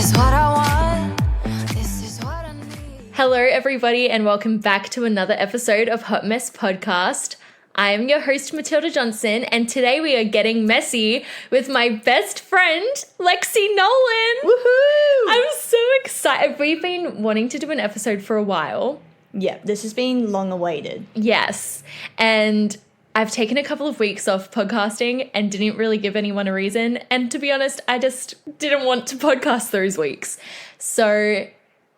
is what I want. This is what I need. Hello, everybody, and welcome back to another episode of Hot Mess Podcast. I am your host, Matilda Johnson, and today we are getting messy with my best friend, Lexi Nolan. Woohoo! I'm so excited. We've been wanting to do an episode for a while. Yeah, this has been long awaited. Yes, and I've taken a couple of weeks off podcasting and didn't really give anyone a reason. And to be honest, I just didn't want to podcast those weeks. So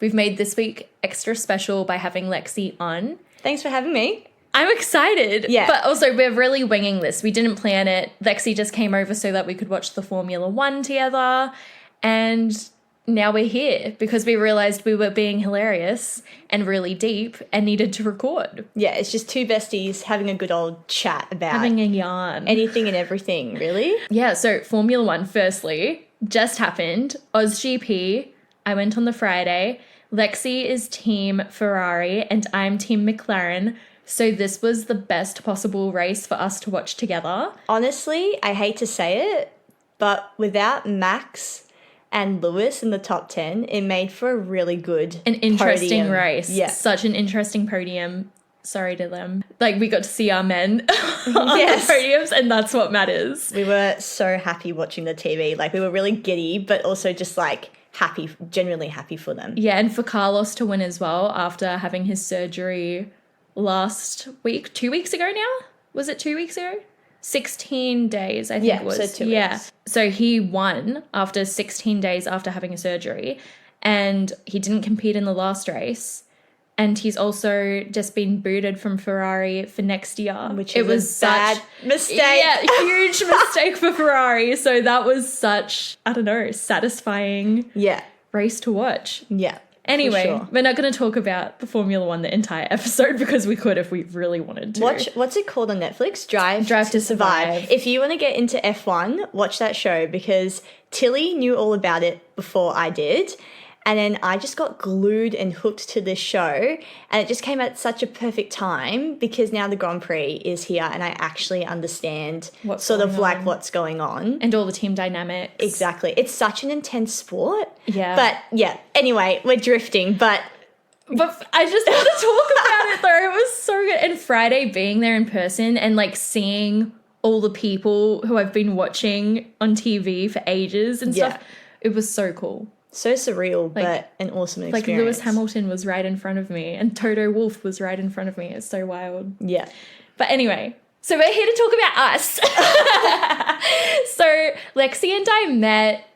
we've made this week extra special by having Lexi on. Thanks for having me. I'm excited. Yeah. But also we're really winging this. We didn't plan it. Lexi just came over so that we could watch the Formula One together. And now we're here because we realized we were being hilarious and really deep and needed to record. Yeah, it's just two besties having a good old chat about Having a yarn. anything and everything, really. Yeah, so Formula One, firstly, just happened. AusGP, I went on the Friday. Lexi is Team Ferrari and I'm Team McLaren. So this was the best possible race for us to watch together. Honestly, I hate to say it, but without Max and Lewis in the top 10, it made for a really good An interesting podium. race. Yeah. Such an interesting podium. Sorry to them. Like, we got to see our men on Yes. the podiums, and that's what matters. We were so happy watching the TV. Like, we were really giddy, but also just like happy, genuinely happy for them. Yeah, and for Carlos to win as well after having his surgery last week, 2 weeks ago now? Was it 2 weeks ago? 16 days, I think Yeah, it was. so 2 Yeah. weeks. So he won after 16 days after having a surgery, and he didn't compete in the last race. And he's also just been booted from Ferrari for next year. Which is a bad mistake. Yeah, huge mistake for Ferrari. So that was such, I don't know, satisfying Yeah, race to watch. yeah. Anyway, for sure. we're not going to talk about the Formula One the entire episode because we could if we really wanted to. What's it called on Netflix? Drive to Survive. If you want to get into F1, watch that show because Tilly knew all about it before I did. And then I just got glued and hooked to this show. And it just came at such a perfect time because now the Grand Prix is here and I actually understand What's sort of going like on. what's going on. And all the team dynamics. Exactly. It's such an intense sport. Yeah. But yeah, anyway, we're drifting. But But I just want to talk about it though. It was so good. And Friday being there in person and like seeing all the people who I've been watching on TV for ages and Yeah. stuff, it was so cool. so surreal, but an awesome experience. Like Lewis Hamilton was right in front of me and Toto Wolff was right in front of me. It's so wild. Yeah. But anyway, so we're here to talk about us. So Lexi and I met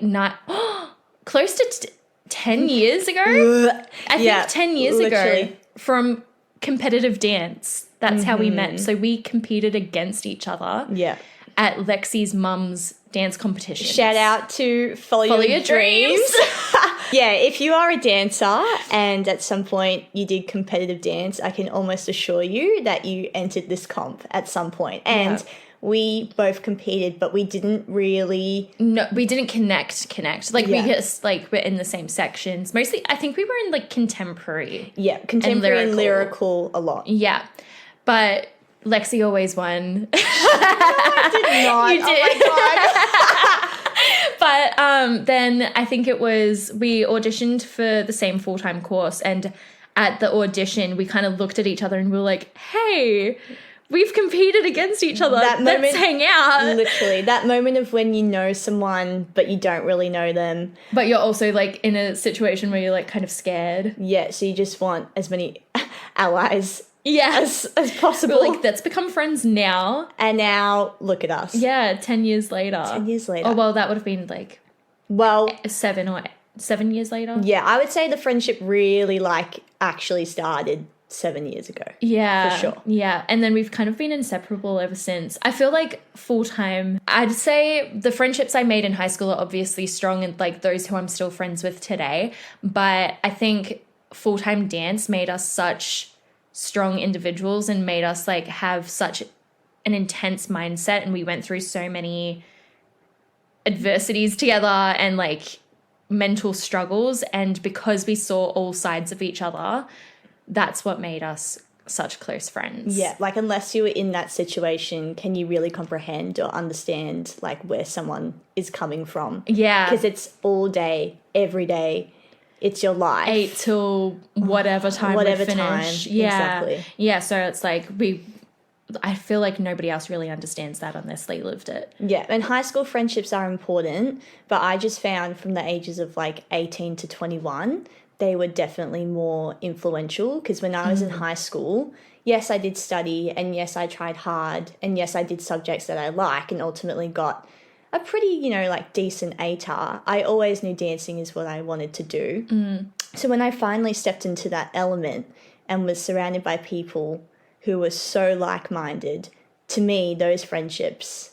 9 close to 10 years ago. I think 10 years ago literally. from competitive dance. That's how we met. So we competed against each other Yeah. at Lexi's mum's dance competition. Shout out to Follow Your Dreams. Yeah, if you are a dancer and at some point you did competitive dance, I can almost assure you that you entered this comp at some point. And Yeah. we both competed, but we didn't really... No, we didn't connect. Like Yeah. we just like we're in the same sections. Mostly, I think we were in like contemporary. Yeah, contemporary and lyrical. lyrical a lot. Yeah, but Lexi always won. I did not. You did. Oh my God. But then I think it was we auditioned for the same full-time course, and at the audition we kind of looked at each other and we were like, "Hey, we've competed against each other. That Let's moment- hang out." Literally, that moment of when you know someone but you don't really know them. But you're also like in a situation where you're like kind of scared. Yeah, so you just want as many allies Yeah, as possible. We're like, let's become friends now. And now, look at us. Yeah, 10 years later. 10 years later. Oh, well, that would have been like Well, 7 years later. yeah, I would say the friendship really, like, actually started 7 years ago. Yeah. For sure. Yeah. And then we've kind of been inseparable ever since. I feel like full-time, I'd say the friendships I made in high school are obviously strong and like those who I'm still friends with today. But I think full-time dance made us such strong individuals and made us like have such an intense mindset, and we went through so many adversities together and like mental struggles, and because we saw all sides of each other, that's what made us such close friends. Yeah, like unless you were in that situation, can you really comprehend or understand like where someone is coming from? Yeah. Because it's all day, every day. It's your life. 8 till whatever time Whatever we finish. time, Yeah. exactly. Yeah, so it's like I feel like nobody else really understands that unless they lived it. Yeah, and high school friendships are important, but I just found from the ages of like 18 to 21, they were definitely more influential because when I was in high school, yes, I did study and yes, I tried hard and yes, I did subjects that I like and ultimately got a pretty, like decent ATAR. I always knew dancing is what I wanted to do. So when I finally stepped into that element and was surrounded by people who were so like-minded, to me, those friendships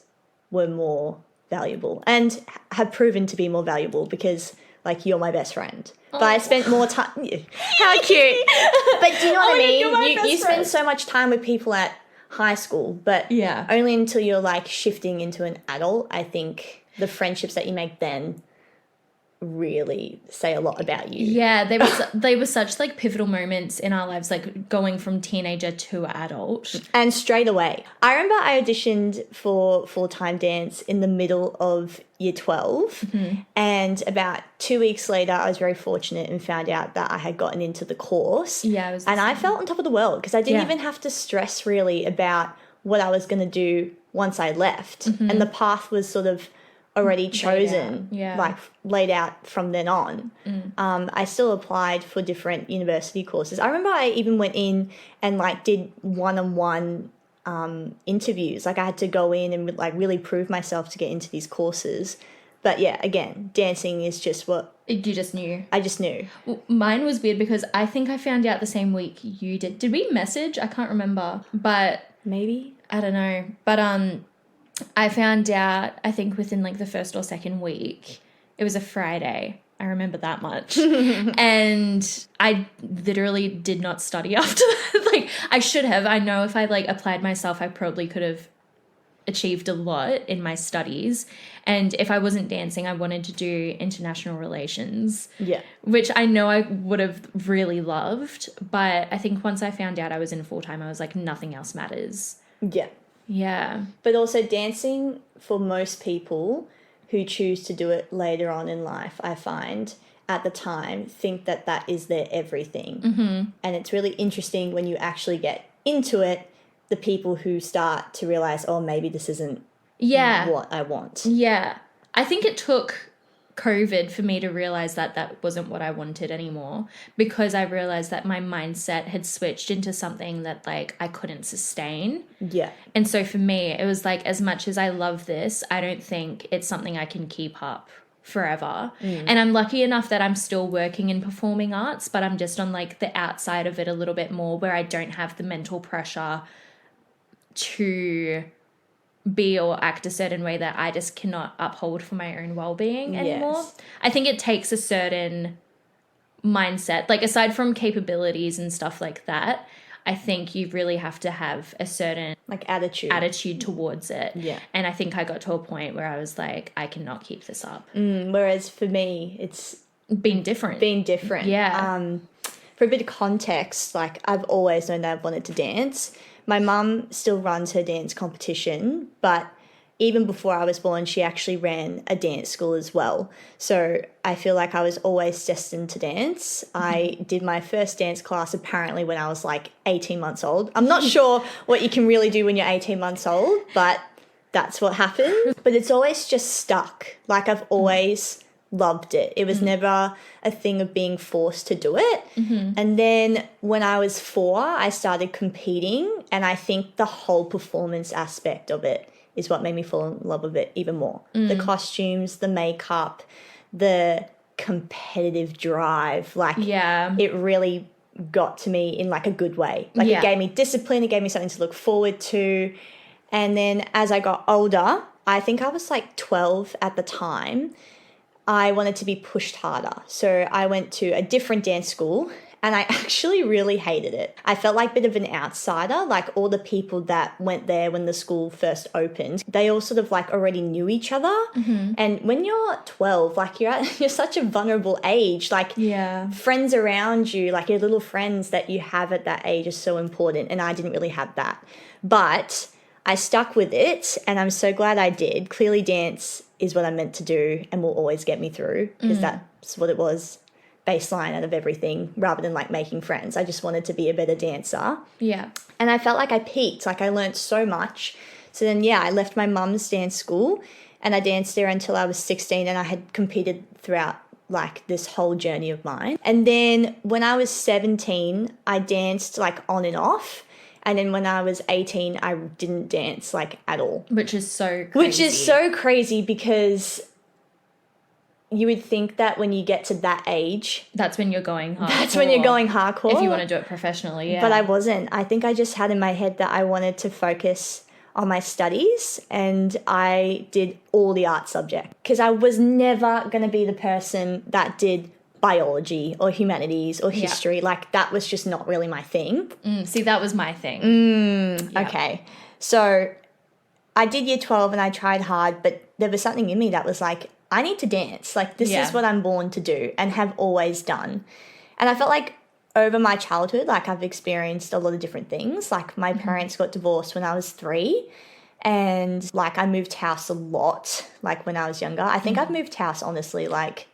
were more valuable and have proven to be more valuable because, like, you're my best friend. But I spent more time... How cute! But do you know what I mean? You spend so much time with people at high school, but only until you're, like, shifting into an adult, I think the friendships that you make then really say a lot about you. Yeah, they were such like pivotal moments in our lives, like going from teenager to adult. And straight away. I remember I auditioned for full-time dance in the middle of year 12 and about 2 weeks later I was very fortunate and found out that I had gotten into the course. Yeah, I felt on top of the world because I didn't even have to stress really about what I was going to do once I left. And the path was sort of already chosen, like laid out from then on. I still applied for different university courses. I remember I even went in and like did one-on-one interviews. Like I had to go in and like really prove myself to get into these courses. But yeah, again, dancing is just what... You just knew. I just knew. Mine was weird because I think I found out the same week you did. Did we message? I can't remember. But... Maybe? I don't know. But I found out, I think within like the first or second week, it was a Friday. I remember that much. And I literally did not study after that. Like I should have. I know if I like applied myself, I probably could have achieved a lot in my studies. And if I wasn't dancing, I wanted to do international relations. Yeah. Which I know I would have really loved. But I think once I found out I was in full-time, I was like, nothing else matters. Yeah. Yeah. But also dancing, for most people who choose to do it later on in life, I find at the time think that that is their everything. And it's really interesting when you actually get into it, the people who start to realize, oh, maybe this isn't what I want. Yeah. I think it took COVID for me to realize that that wasn't what I wanted anymore, because I realized that my mindset had switched into something that like I couldn't sustain. Yeah. And so for me, it was like, as much as I love this, I don't think it's something I can keep up forever. And I'm lucky enough that I'm still working in performing arts, but I'm just on like the outside of it a little bit more, where I don't have the mental pressure to be or act a certain way that I just cannot uphold for my own well-being anymore. Yes. I think it takes a certain mindset, like aside from capabilities and stuff like that, I think you really have to have a certain like attitude towards it. Yeah. And I think I got to a point where I was like, I cannot keep this up. Whereas for me, it's Been different. Yeah. For a bit of context, like I've always known that I've wanted to dance. My mum still runs her dance competition, but even before I was born, she actually ran a dance school as well. So I feel like I was always destined to dance. I did my first dance class apparently when I was like 18 months old. I'm not sure what you can really do when you're 18 months old, but that's what happened. But it's always just stuck. Like I've always loved it. It was never a thing of being forced to do it. And then when I was 4, I started competing, and I think the whole performance aspect of it is what made me fall in love with it even more. The costumes, the makeup, the competitive drive, like it really got to me in like a good way. Like it gave me discipline, it gave me something to look forward to. And then as I got older, I think I was like 12 at the time, I wanted to be pushed harder. So I went to a different dance school And I actually really hated it. I felt like a bit of an outsider. Like all the people that went there when the school first opened, they all sort of like already knew each other. And when you're 12, like you're such a vulnerable age. Like friends around you, like your little friends that you have at that age is so important. And I didn't really have that. But I stuck with it and I'm so glad I did. Clearly dance is what I'm meant to do and will always get me through because that's what it was. Baseline out of everything rather than like making friends. I just wanted to be a better dancer. Yeah. And I felt like I peaked. Like I learned so much. So then, I left my mum's dance school and I danced there until I was 16 and I had competed throughout like this whole journey of mine. And then when I was 17, I danced like on and off. And then when I was 18, I didn't dance like at all. Which is so crazy. Which is so crazy because you would think that when you get to that age, that's when you're going hardcore. That's when you're going hardcore. If you want to do it professionally, yeah. But I wasn't. I think I just had in my head that I wanted to focus on my studies and I did all the art subjects because I was never going to be the person that did biology or humanities or history. Like that was just not really my thing. See, that was my thing. Okay. So I did year 12 and I tried hard, but there was something in me that was like, I need to dance. Like this is what I'm born to do and have always done. And I felt like over my childhood, like I've experienced a lot of different things. Like my parents got divorced when I was 3 and like I moved house a lot, like when I was younger. I think I've moved house honestly like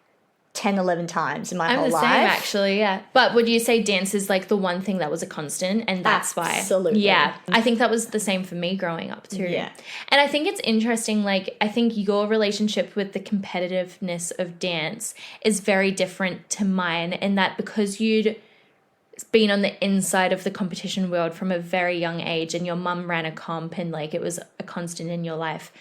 10, 11 times in my whole life. I'm the same actually, yeah. But would you say dance is like the one thing that was a constant and that's why? Absolutely. Yeah. I think that was the same for me growing up too. Yeah. And I think it's interesting, like I think your relationship with the competitiveness of dance is very different to mine in that because you'd been on the inside of the competition world from a very young age and your mum ran a comp and like it was a constant in your life,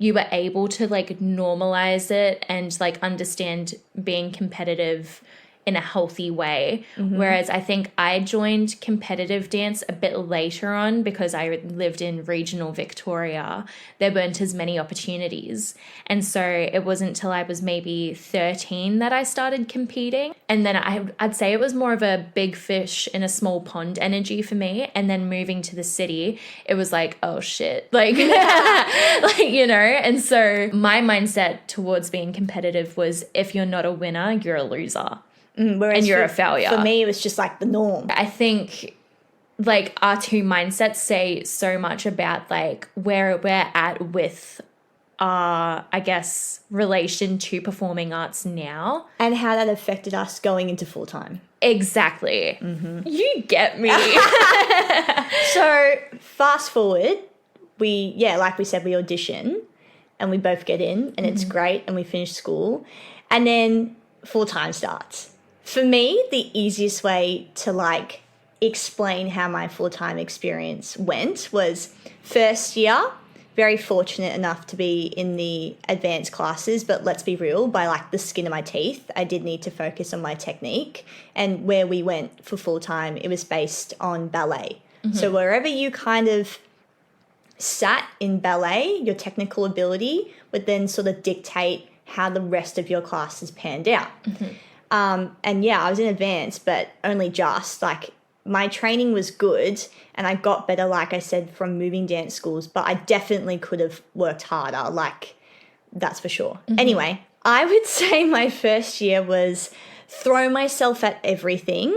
you were able to like normalize it and like understand being competitive in a healthy way. Whereas I think I joined competitive dance a bit later on because I lived in regional Victoria. There weren't as many opportunities. And so it wasn't until I was maybe 13 that I started competing. And then I'd say it was more of a big fish in a small pond energy for me. And then moving to the city, it was like, oh shit, like, like, you know? And so my mindset towards being competitive was if you're not a winner, you're a loser. Whereas and you're a failure. For me, it was just like the norm. I think like our two mindsets say so much about like where we're at with our, I guess, relation to performing arts now. And how that affected us going into full-time. Exactly. You get me. So fast forward, like we said, we audition and we both get in and it's great and we finish school and then full-time starts. For me, the easiest way to like explain how my full-time experience went was first year, very fortunate enough to be in the advanced classes, but let's be real, by like the skin of my teeth, I did need to focus on my technique. And where we went for full-time, it was based on ballet. So wherever you kind of sat in ballet, your technical ability would then sort of dictate how the rest of your classes panned out. And I was in advanced, but only just like my training was good and I got better, like I said, from moving dance schools, but I definitely could have worked harder. Like that's for sure. Anyway, I would say my first year was throw myself at everything,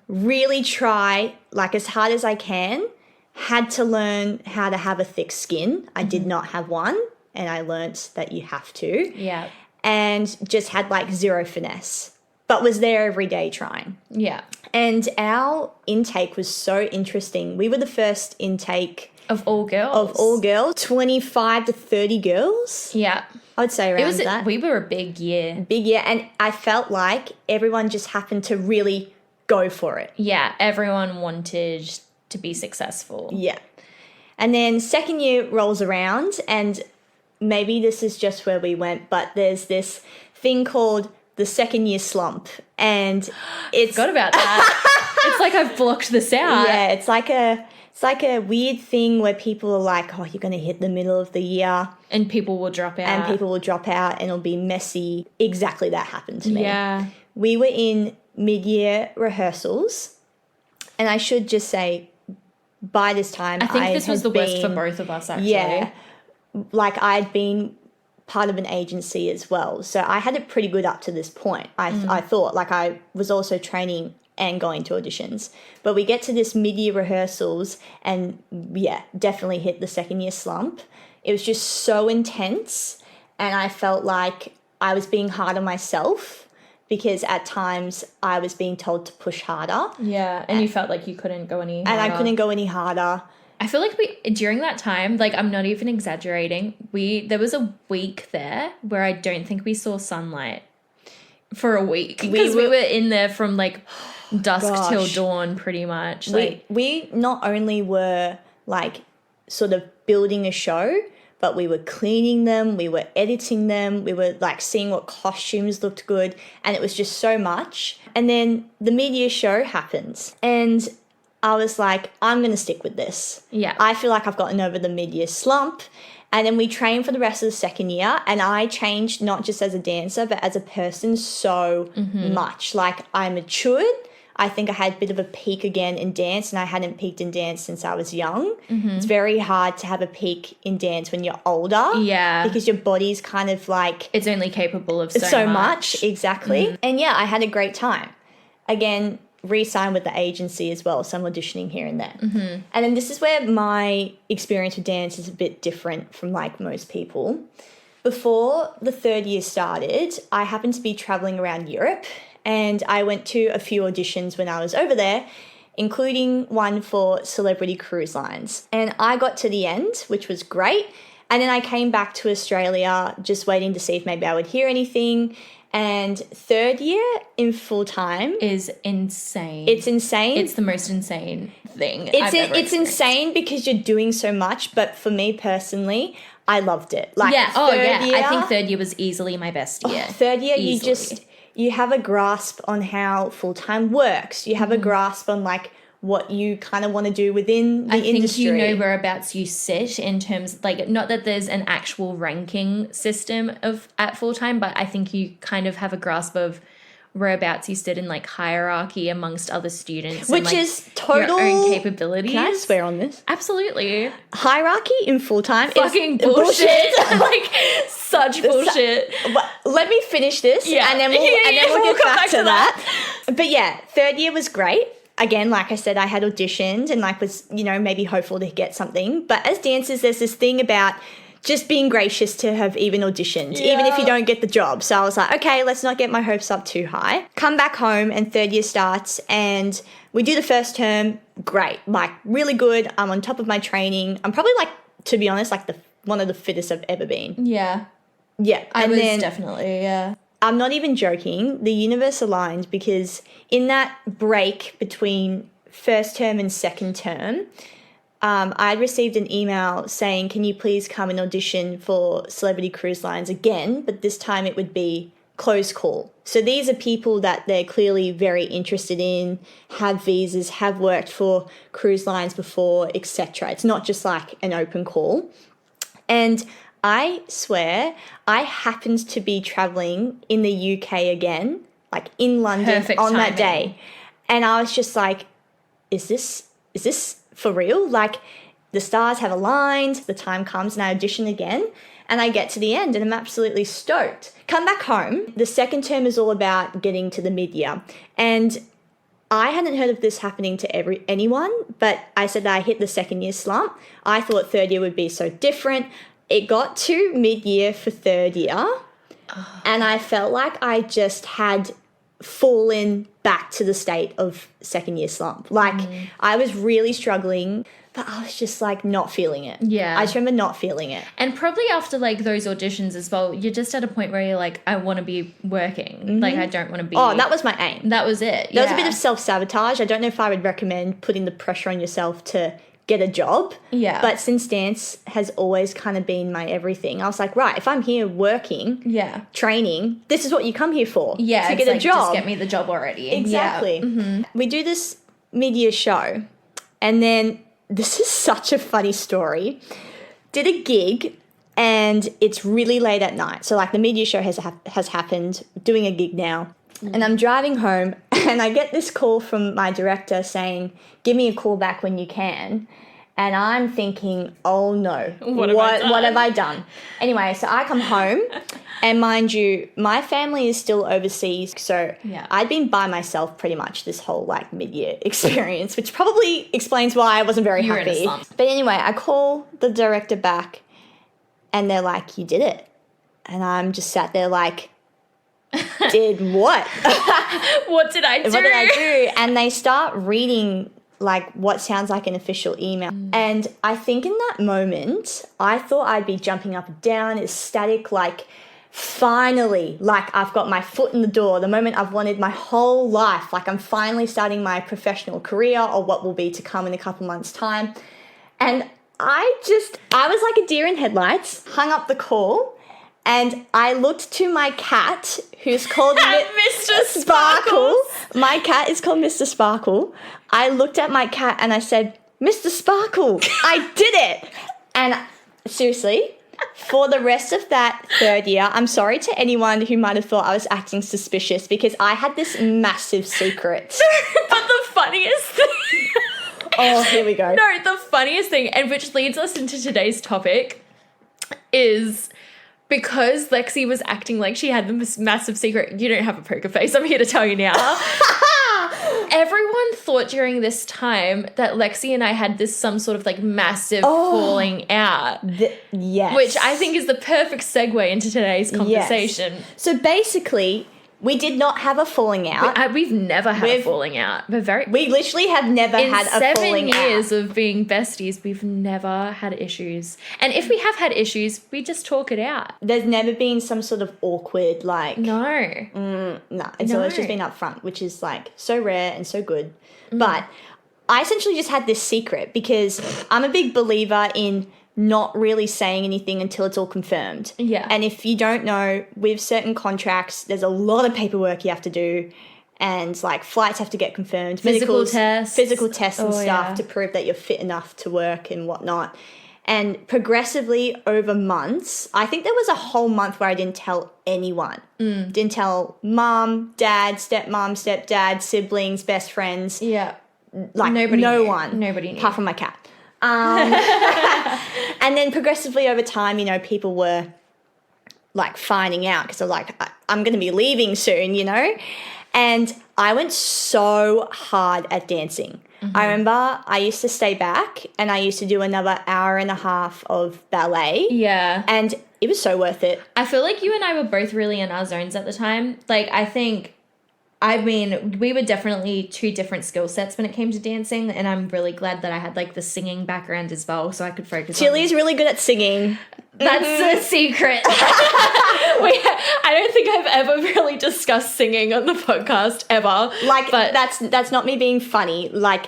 really try like as hard as I can, had to learn how to have a thick skin. I did not have one and I learnt that you have to. Yeah. And just had like zero finesse, but was there every day trying. Yeah. And our intake was so interesting. We were the first intake Of all girls. 25 to 30 girls. Yeah. I would say around that. We were a big year. Big year. And I felt like everyone just happened to really go for it. Yeah. Everyone wanted to be successful. Yeah. And then second year rolls around and maybe this is just where we went, but there's this thing called the second year slump and it's Forgot about that. It's like I've blocked this out. Yeah, it's like a weird thing where people are like, oh, you're going to hit the middle of the year. And people will drop out. And it'll be messy. Exactly that happened to me. Yeah. We were in mid-year rehearsals. And I should just say, by this time, I think this was the worst for both of us, actually. Yeah. Like, I'd been part of an agency as well. So I had it pretty good up to this point. I thought, like, I was also training and going to auditions. But we get to this mid-year rehearsals and, yeah, definitely hit the second year slump. It was just so intense, and I felt like I was being hard on myself because at times I was being told to push harder. Yeah, and you felt like you couldn't go any harder. And I couldn't go any harder. I feel like during that time, like, I'm not even exaggerating, there was a week there where I don't think we saw sunlight for a week. Because we were in there from, like, dusk till dawn, pretty much. We not only were, like, sort of building a show, but we were cleaning them, we were editing them, we were, like, seeing what costumes looked good, and it was just so much. And then the mid-year show happens, and I was like, I'm going to stick with this. Yeah. I feel like I've gotten over the mid-year slump. And then we trained for the rest of the second year, and I changed not just as a dancer, but as a person so much. Like, I matured. I think I had a bit of a peak again in dance, and I hadn't peaked in dance since I was young. It's very hard to have a peak in dance when you're older. Yeah. Because your body's kind of like... It's only capable of so much. Exactly. And yeah, I had a great time. Again, re-signed with the agency as well, so I'm auditioning here and there. And then this is where my experience with dance is a bit different from, like, most people. Before the third year started, I happened to be traveling around Europe, and I went to a few auditions when I was over there, including one for Celebrity Cruise Lines. And I got to the end, which was great. And then I came back to Australia just waiting to see if maybe I would hear anything. And third year in full-time is insane. It's insane. It's the most insane thing I've ever experienced. Insane because you're doing so much, but for me personally, I loved it. Like, yeah, third year, I think third year was easily my best year. Third year, easily. you have a grasp on how full-time works. You have a grasp on, like, what you kind of want to do within the industry. I think you know whereabouts you sit in terms, like, not that there's an actual ranking system at full-time, but I think you kind of have a grasp of whereabouts you sit in, like, hierarchy amongst other students. Which and, like, is total... your own capabilities. Can I swear on this? Absolutely. Hierarchy in full-time fucking bullshit. Like, such bullshit. Let me finish this, and then we'll get back to that. But yeah, third year was great. Again, like I said, I had auditioned and, like, was, you know, maybe hopeful to get something. But as dancers, there's this thing about just being gracious to have even auditioned, even if you don't get the job. So I was like, okay, let's not get my hopes up too high. Come back home and third year starts, and we do the first term. Great, like, really good. I'm on top of my training. I'm probably, like, to be honest, like, one of the fittest I've ever been. Yeah. Yeah. I was definitely, yeah. I'm not even joking. The universe aligned because in that break between first term and second term, I received an email saying, can you please come and audition for Celebrity Cruise Lines again, but this time it would be closed call. So these are people that they're clearly very interested in, have visas, have worked for cruise lines before, etc. It's not just like an open call. And I swear, I happened to be traveling in the UK again, like in London on that day. And I was just like, is this for real? Like, the stars have aligned, the time comes and I audition again and I get to the end and I'm absolutely stoked. Come back home. The second term is all about getting to the mid-year. And I hadn't heard of this happening to anyone, but I said that I hit the second year slump. I thought third year would be so different. It got to mid-year for third year, and I felt like I just had fallen back to the state of second year slump. Like, I was really struggling, but I was just, like, not feeling it. Yeah. I just remember not feeling it. And probably after, like, those auditions as well, you're just at a point where you're like, I want to be working. Like, I don't want to be... Oh, that was my aim. That was it. That was a bit of self-sabotage. I don't know if I would recommend putting the pressure on yourself to get a job. Yeah. But since dance has always kind of been my everything, I was like, right, if I'm here working, training, this is what you come here for. Yeah. To get a job. Just get me the job already. Exactly. Yeah. We do this mid-year show, and then this is such a funny story. Did a gig, and it's really late at night. So, like, the mid-year show has happened, doing a gig now. And I'm driving home and I get this call from my director saying, give me a call back when you can. And I'm thinking, oh no, what have I done? Anyway, so I come home and mind you, my family is still overseas. So I'd been by myself pretty much this whole like mid-year experience, which probably explains why I wasn't very happy. In a slump. But anyway, I call the director back and they're like, you did it. And I'm just sat there like, did what? What did I do? What did I do? And they start reading like what sounds like an official email. And I think in that moment, I thought I'd be jumping up and down, ecstatic, like finally, like I've got my foot in the door, the moment I've wanted my whole life, like I'm finally starting my professional career or what will be to come in a couple months' time. And I was like a deer in headlights, hung up the call, and I looked to my cat, who's called Mr. Sparkle. My cat is called Mr. Sparkle. I looked at my cat and I said, Mr. Sparkle, I did it. And seriously, for the rest of that third year, I'm sorry to anyone who might have thought I was acting suspicious because I had this massive secret. But the funniest thing... Oh, here we go. No, the funniest thing, and which leads us into today's topic, is... because Lexi was acting like she had this massive secret. You don't have a poker face. I'm here to tell you now. Everyone thought during this time that Lexi and I had some sort of like massive falling out. Yes. Which I think is the perfect segue into today's conversation. Yes. So basically, we did not have a falling out. We've never had a falling out. We literally have never had a falling out. In 7 years of being besties, we've never had issues. And if we have had issues, we just talk it out. There's never been some sort of awkward, like... No. No. It's always just been upfront, which is, like, so rare and so good. But I essentially just had this secret because I'm a big believer in not really saying anything until it's all confirmed. Yeah. And if you don't know, with certain contracts, there's a lot of paperwork you have to do, and like flights have to get confirmed, physical tests and stuff to prove that you're fit enough to work and whatnot. And progressively over months, I think there was a whole month where I didn't tell anyone. Didn't tell mom, dad, stepmom, stepdad, siblings, best friends. Yeah. Like Nobody knew. Apart from my cat. And then progressively over time, people were like finding out because they're like, I'm going to be leaving soon, And I went so hard at dancing. I remember I used to stay back and I used to do another hour and a half of ballet. Yeah. And it was so worth it. I feel like you and I were both really in our zones at the time. Like, we were definitely two different skill sets when it came to dancing, and I'm really glad that I had, like, the singing background as well, so I could focus on... Tilly's really good at singing. That's the secret. I don't think I've ever really discussed singing on the podcast, ever. Like, but that's not me being funny. Like,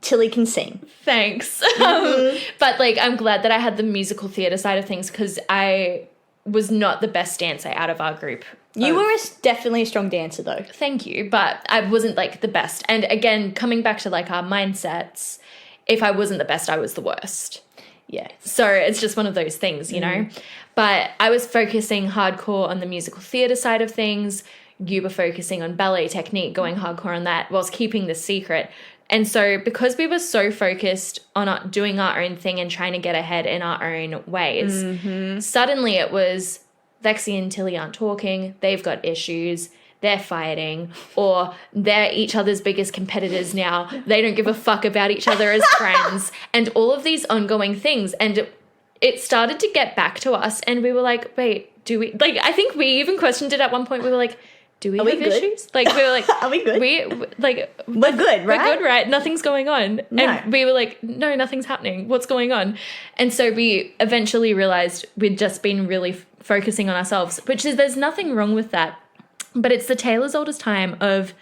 Tilly can sing. Thanks. But, like, I'm glad that I had the musical theatre side of things because I was not the best dancer out of our group. You were definitely a strong dancer, though. Thank you, but I wasn't, like, the best. And, again, coming back to, like, our mindsets, if I wasn't the best, I was the worst. Yeah. So it's just one of those things, you know? But I was focusing hardcore on the musical theatre side of things. You were focusing on ballet technique, going hardcore on that, whilst keeping the secret. And so because we were so focused on doing our own thing and trying to get ahead in our own ways, suddenly it was Lexi and Tilly aren't talking, they've got issues, they're fighting, or they're each other's biggest competitors now. They don't give a fuck about each other as friends, and all of these ongoing things. And it started to get back to us, and we were like, wait, do we... Like, I think we even questioned it at one point. We were like, do we have issues? Like, we were like... Are we good? We're good, right? We're good, right? Nothing's going on. No. And we were like, no, nothing's happening. What's going on? And so we eventually realized we'd just been really focusing on ourselves, which is, there's nothing wrong with that. But it's the tale as old as time of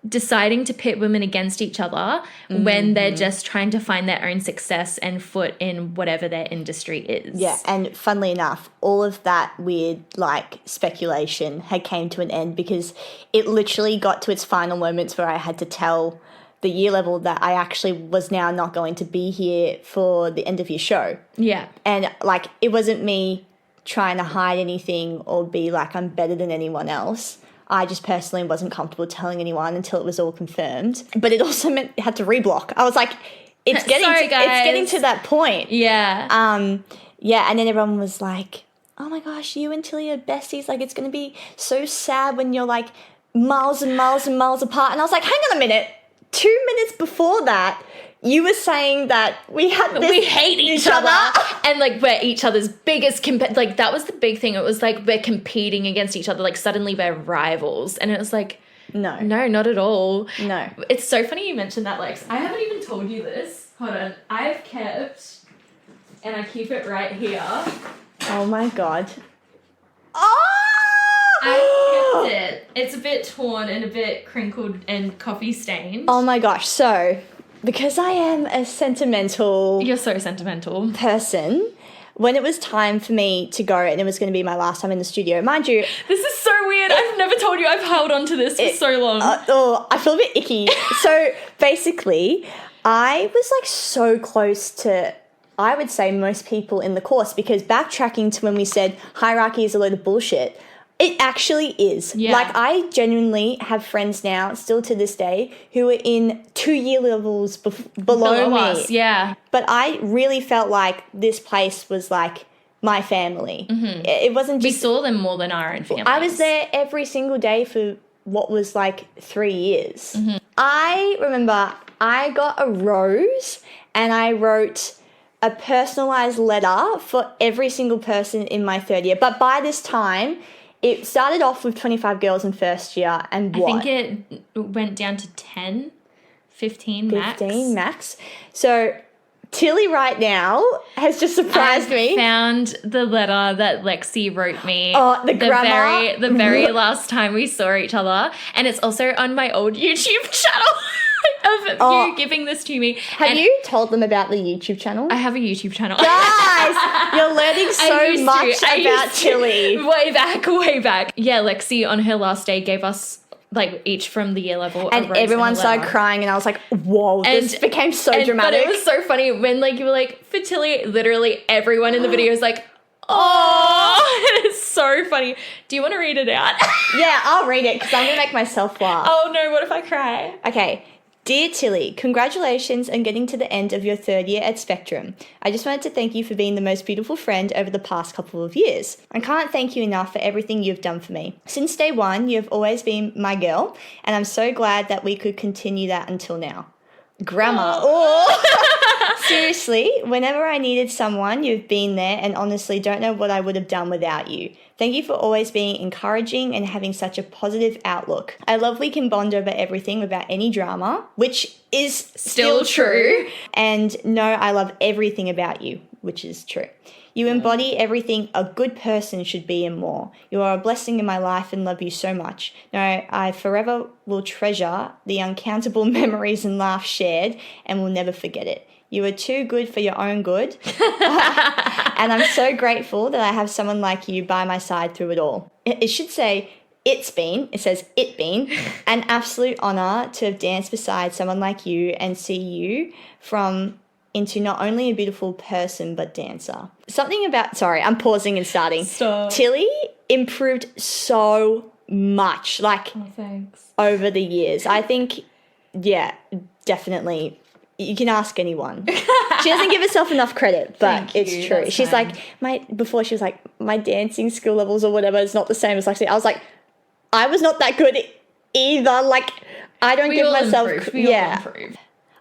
deciding to pit women against each other when they're just trying to find their own success and foot in whatever their industry is. Yeah, and funnily enough, all of that weird, like, speculation had came to an end because it literally got to its final moments where I had to tell the year level that I actually was now not going to be here for the end of your show. Yeah. And, like, it wasn't me trying to hide anything or be like I'm better than anyone else. I just personally wasn't comfortable telling anyone until it was all confirmed. But it also meant I had to reblock. I was like, it's getting it's getting to that point. Yeah. Yeah, and then everyone was like, oh my gosh, you and Tilly are besties. Like, it's going to be so sad when you're like miles and miles and miles apart. And I was like, hang on a minute. 2 minutes before that, you were saying that we hate each other. And like we're each other's biggest like that was the big thing. It was like we're competing against each other. Like suddenly we're rivals. And it was like, no, not at all. No. It's so funny you mentioned that, Lex. I haven't even told you this. Hold on. I've kept, and I keep it right here. Oh my God. Oh! I kept it. It's a bit torn and a bit crinkled and coffee stained. Oh my gosh. So, because I am a sentimental... You're so sentimental. ...person, when it was time for me to go and it was going to be my last time in the studio, mind you... This is so weird. I've never told you I've held on to this for so long. I feel a bit icky. So, basically, I was like so close to... I would say most people in the course, because backtracking to when we said hierarchy is a load of bullshit, it actually is. Yeah. Like, I genuinely have friends now, still to this day, who are in 2 year levels below me. Us, yeah. But I really felt like this place was like my family. Mm-hmm. It wasn't just... We saw them more than our own families. I was there every single day for what was like 3 years. Mm-hmm. I remember I got a rose and I wrote a personalized letter for every single person in my third year. But by this time, it started off with 25 girls in first year and I think it went down to 10, 15 max. 15 max. So Tilly right now has just surprised me. I found the letter that Lexi wrote me. Oh, the grammar. The very last time we saw each other. And it's also on my old YouTube channel. Of you giving this to me. Have you told them about the YouTube channel? I have a YouTube channel. Guys, you're learning so much about Tilly. Way back. Yeah, Lexi on her last day gave us like each from the year level. And everyone started crying and I was like, whoa, this became so dramatic. But it was so funny when like you were like, for Tilly, literally everyone in the video is like, oh, it's so funny. Do you want to read it out? Yeah, I'll read it because I'm going to make myself laugh. Oh no, what if I cry? Okay. Dear Tilly, congratulations on getting to the end of your third year at Spectrum. I just wanted to thank you for being the most beautiful friend over the past couple of years. I can't thank you enough for everything you've done for me. Since day one, you have always been my girl, and I'm so glad that we could continue that until now. Grammar. Oh. Seriously, whenever I needed someone, you've been there, and honestly don't know what I would have done without you. Thank you for always being encouraging and having such a positive outlook. I love we can bond over everything without any drama, which is still true. And no, I love everything about you, which is true. You embody everything a good person should be and more. You are a blessing in my life and love you so much. No, I forever will treasure the uncountable memories and laughs shared and will never forget it. You are too good for your own good. And I'm so grateful that I have someone like you by my side through it all. It should say, it says it been, an absolute honour to have danced beside someone like you and see you from into not only a beautiful person, but dancer. Sorry, I'm pausing and starting. Stop. Tilly improved so much, over the years. I think, yeah, definitely. You can ask anyone. She doesn't give herself enough credit, but it's true. That's she's fine. like, my dancing skill levels or whatever is not the same as Lexi. I was like, I was not that good either. Like, I don't give myself... Improve.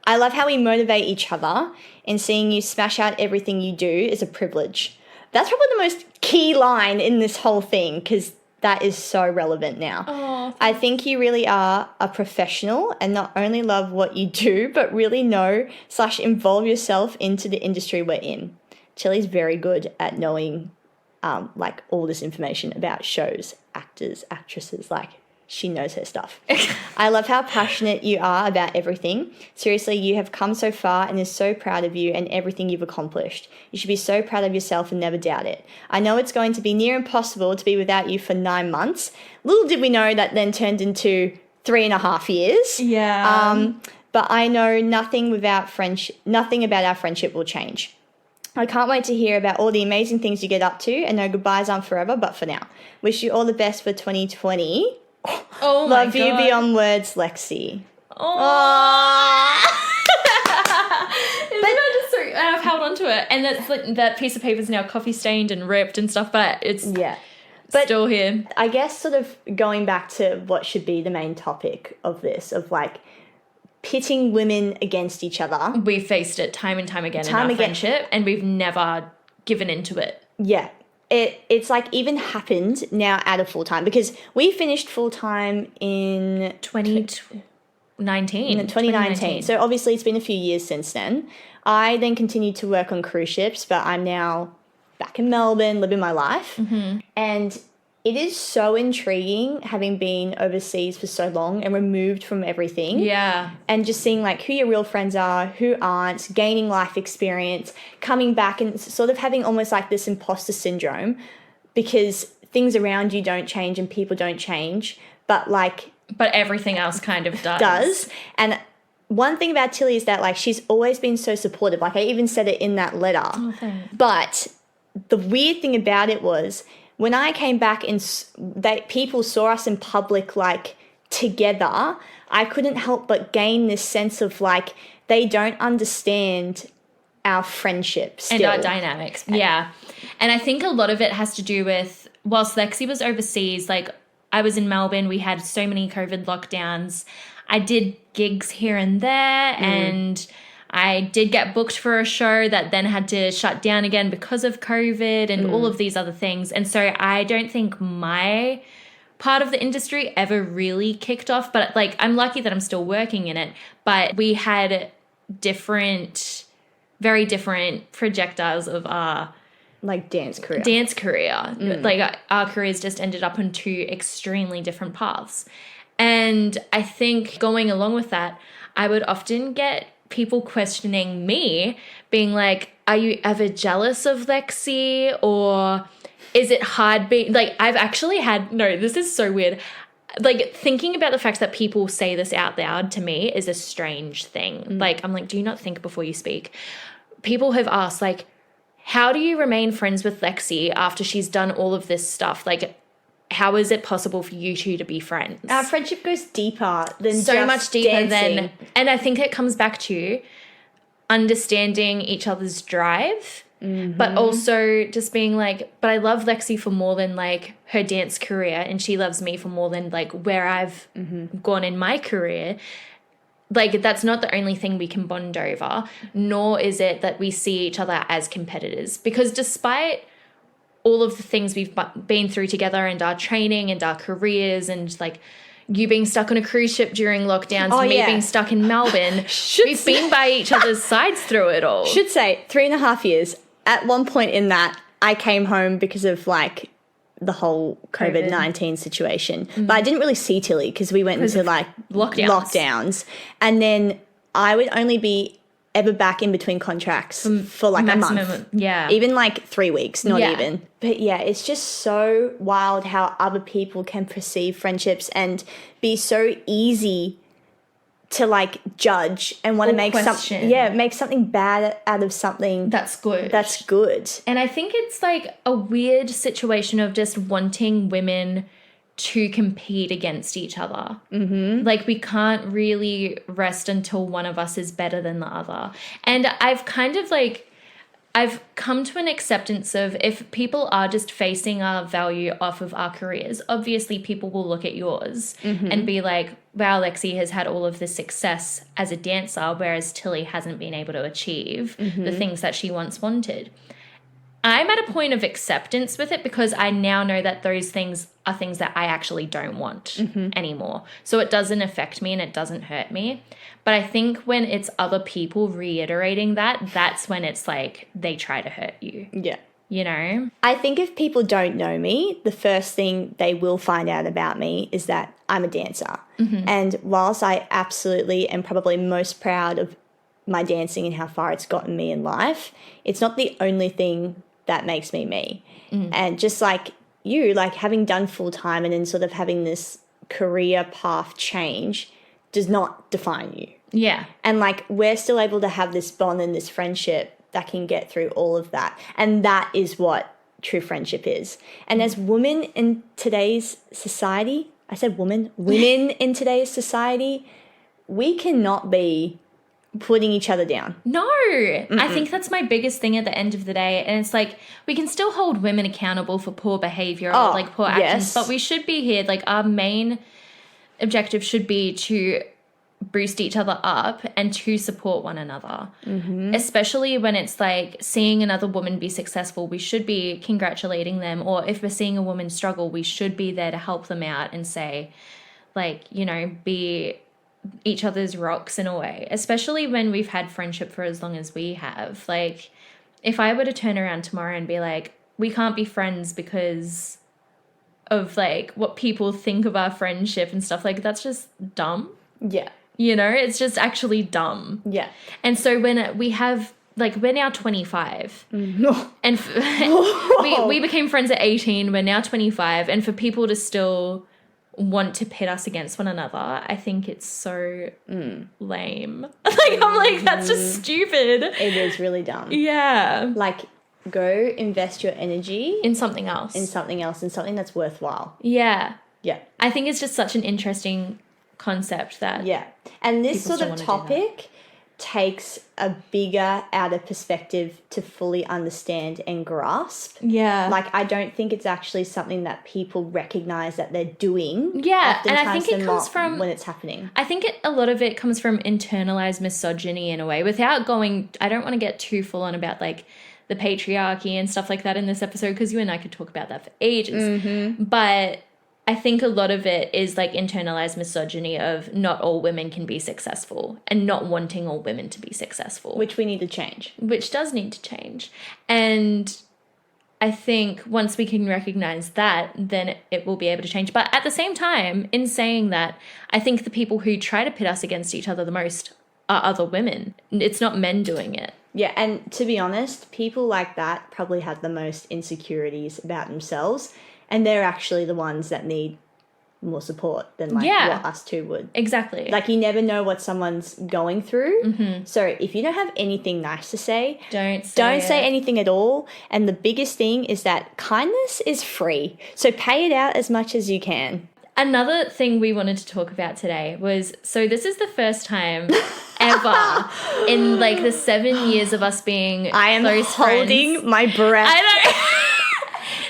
I love how we motivate each other, and seeing you smash out everything you do is a privilege. That's probably the most key line in this whole thing, because that is so relevant now. Oh, I think you really are a professional and not only love what you do, but really know/involve yourself into the industry we're in. Tilly's very good at knowing like all this information about shows, actors, actresses, like she knows her stuff. I love how passionate you are about everything. Seriously, you have come so far and is so proud of you and everything you've accomplished. You should be so proud of yourself and never doubt it. I know it's going to be near impossible to be without you for 9 months. Little did we know that then turned into 3.5 years. Yeah. But I know nothing about our friendship will change. I can't wait to hear about all the amazing things you get up to, and no goodbyes aren't forever, but for now. Wish you all the best for 2020. Oh my Love God. you beyond words, Lexi. Oh. And I've held on to it, and that's like that piece of paper is now coffee stained and ripped and stuff, but it's still here. I guess sort of going back to what should be the main topic of this, of like pitting women against each other. We faced it time and time again in our friendship, and we've never given into it. Yeah. It's like even happened now out of full-time, because we finished full-time in 2019. So obviously it's been a few years since then. I then continued to work on cruise ships, but I'm now back in Melbourne living my life. Mm-hmm. And it is so intriguing having been overseas for so long and removed from everything. Yeah. And just seeing like who your real friends are, who aren't, gaining life experience, coming back and sort of having almost like this imposter syndrome, because things around you don't change and people don't change, but everything else kind of does. And one thing about Tilly is that like she's always been so supportive. Like I even said it in that letter. Oh, thanks. But the weird thing about it was when I came back and people saw us in public like together, I couldn't help but gain this sense of like they don't understand our friendship still. And our dynamics. Yeah. And I think a lot of it has to do with, whilst Lexi was overseas, like I was in Melbourne, we had so many COVID lockdowns. I did gigs here and there, and I did get booked for a show that then had to shut down again because of COVID and all of these other things. And so I don't think my part of the industry ever really kicked off, but like I'm lucky that I'm still working in it. But we had very different projectiles of our like dance career. Like our careers just ended up on two extremely different paths. And I think going along with that, I would often get people questioning me, being like, are you ever jealous of Lexi? Or is it hard being, like, I've actually had, no, this is so weird. Like, thinking about the fact that people say this out loud to me is a strange thing. Like, I'm like, do you not think before you speak? People have asked, like, how do you remain friends with Lexi after she's done all of this stuff? Like, how is it possible for you two to be friends? Our friendship goes deeper than so just much deeper dancing. And I think it comes back to understanding each other's drive, but also just being like, but I love Lexi for more than like her dance career, and she loves me for more than like where I've gone in my career. Like, that's not the only thing we can bond over, nor is it that we see each other as competitors, because despite all of the things we've been through together and our training and our careers and like you being stuck on a cruise ship during lockdowns and me being stuck in Melbourne, we've been by each other's sides through it all. Should say 3.5 years. At one point in that, I came home because of like the whole COVID-19 situation. But I didn't really see Tilly because we went into like lockdowns. And then I would only be ever back in between contracts for like a month. Yeah. Even like 3 weeks, not even. But yeah, it's just so wild how other people can perceive friendships and be so easy to like judge and want to make something make something bad out of something that's good. And I think it's like a weird situation of just wanting women to compete against each other. Like, we can't really rest until one of us is better than the other. And I've come to an acceptance of, if people are just facing our value off of our careers, obviously people will look at yours and be like, wow, Lexi has had all of this success as a dancer, whereas Tilly hasn't been able to achieve the things that she once wanted. I'm at a point of acceptance with it because I now know that those things are things that I actually don't want anymore. So it doesn't affect me and it doesn't hurt me. But I think when it's other people reiterating that, that's when it's like they try to hurt you. Yeah. You know? I think if people don't know me, the first thing they will find out about me is that I'm a dancer. And whilst I absolutely am probably most proud of my dancing and how far it's gotten me in life, it's not the only thing that makes me me. And just like you, like having done full time and then sort of having this career path change does not define you. Yeah. And like we're still able to have this bond and this friendship that can get through all of that. And that is what true friendship is. And as women in today's society, I said women in today's society, we cannot be putting each other down. No, I think that's my biggest thing at the end of the day. And it's like, we can still hold women accountable for poor behavior or like poor actions, but we should be here. Like, our main objective should be to boost each other up and to support one another, especially when it's like seeing another woman be successful. We should be congratulating them, or if we're seeing a woman struggle, we should be there to help them out and say, like, you know, be each other's rocks in a way, especially when we've had friendship for as long as we have. Like, if I were to turn around tomorrow and be like, we can't be friends because of like what people think of our friendship and stuff, like, that's just dumb. Yeah. You know, it's just actually dumb. Yeah. And so when we have, like, we're now 25. And we became friends at 18. We're now 25. And for people to still want to pit us against one another, I think it's so lame. Like, I'm like, that's just stupid. It is really dumb. Yeah. Like, go invest your energy In something else. in something that's worthwhile. Yeah. Yeah. I think it's just such an interesting concept that Yeah. And this People sort still of wanna do that. topic takes a bigger outer perspective to fully understand and grasp. Yeah. Like, I don't think it's actually something that people recognize that they're doing. Yeah, and I oftentimes think it than comes not from- when it's happening. I think a lot of it comes from internalized misogyny in a way, without going, I don't want to get too full on about like the patriarchy and stuff like that in this episode, because you and I could talk about that for ages. But I think a lot of it is like internalized misogyny of not all women can be successful and not wanting all women to be successful. Which we need to change. Which does need to change. And I think once we can recognize that, then it will be able to change. But at the same time, in saying that, I think the people who try to pit us against each other the most are other women. It's not men doing it. Yeah, and to be honest, people like that probably have the most insecurities about themselves, and they're actually the ones that need more support than like what us two would. Exactly. Like, you never know what someone's going through. So if you don't have anything nice to say, Don't say anything at all. And the biggest thing is that kindness is free. So pay it out as much as you can. Another thing we wanted to talk about today was, so this is the first time ever in like the 7 years of us being I am close holding friends. my breath. I know.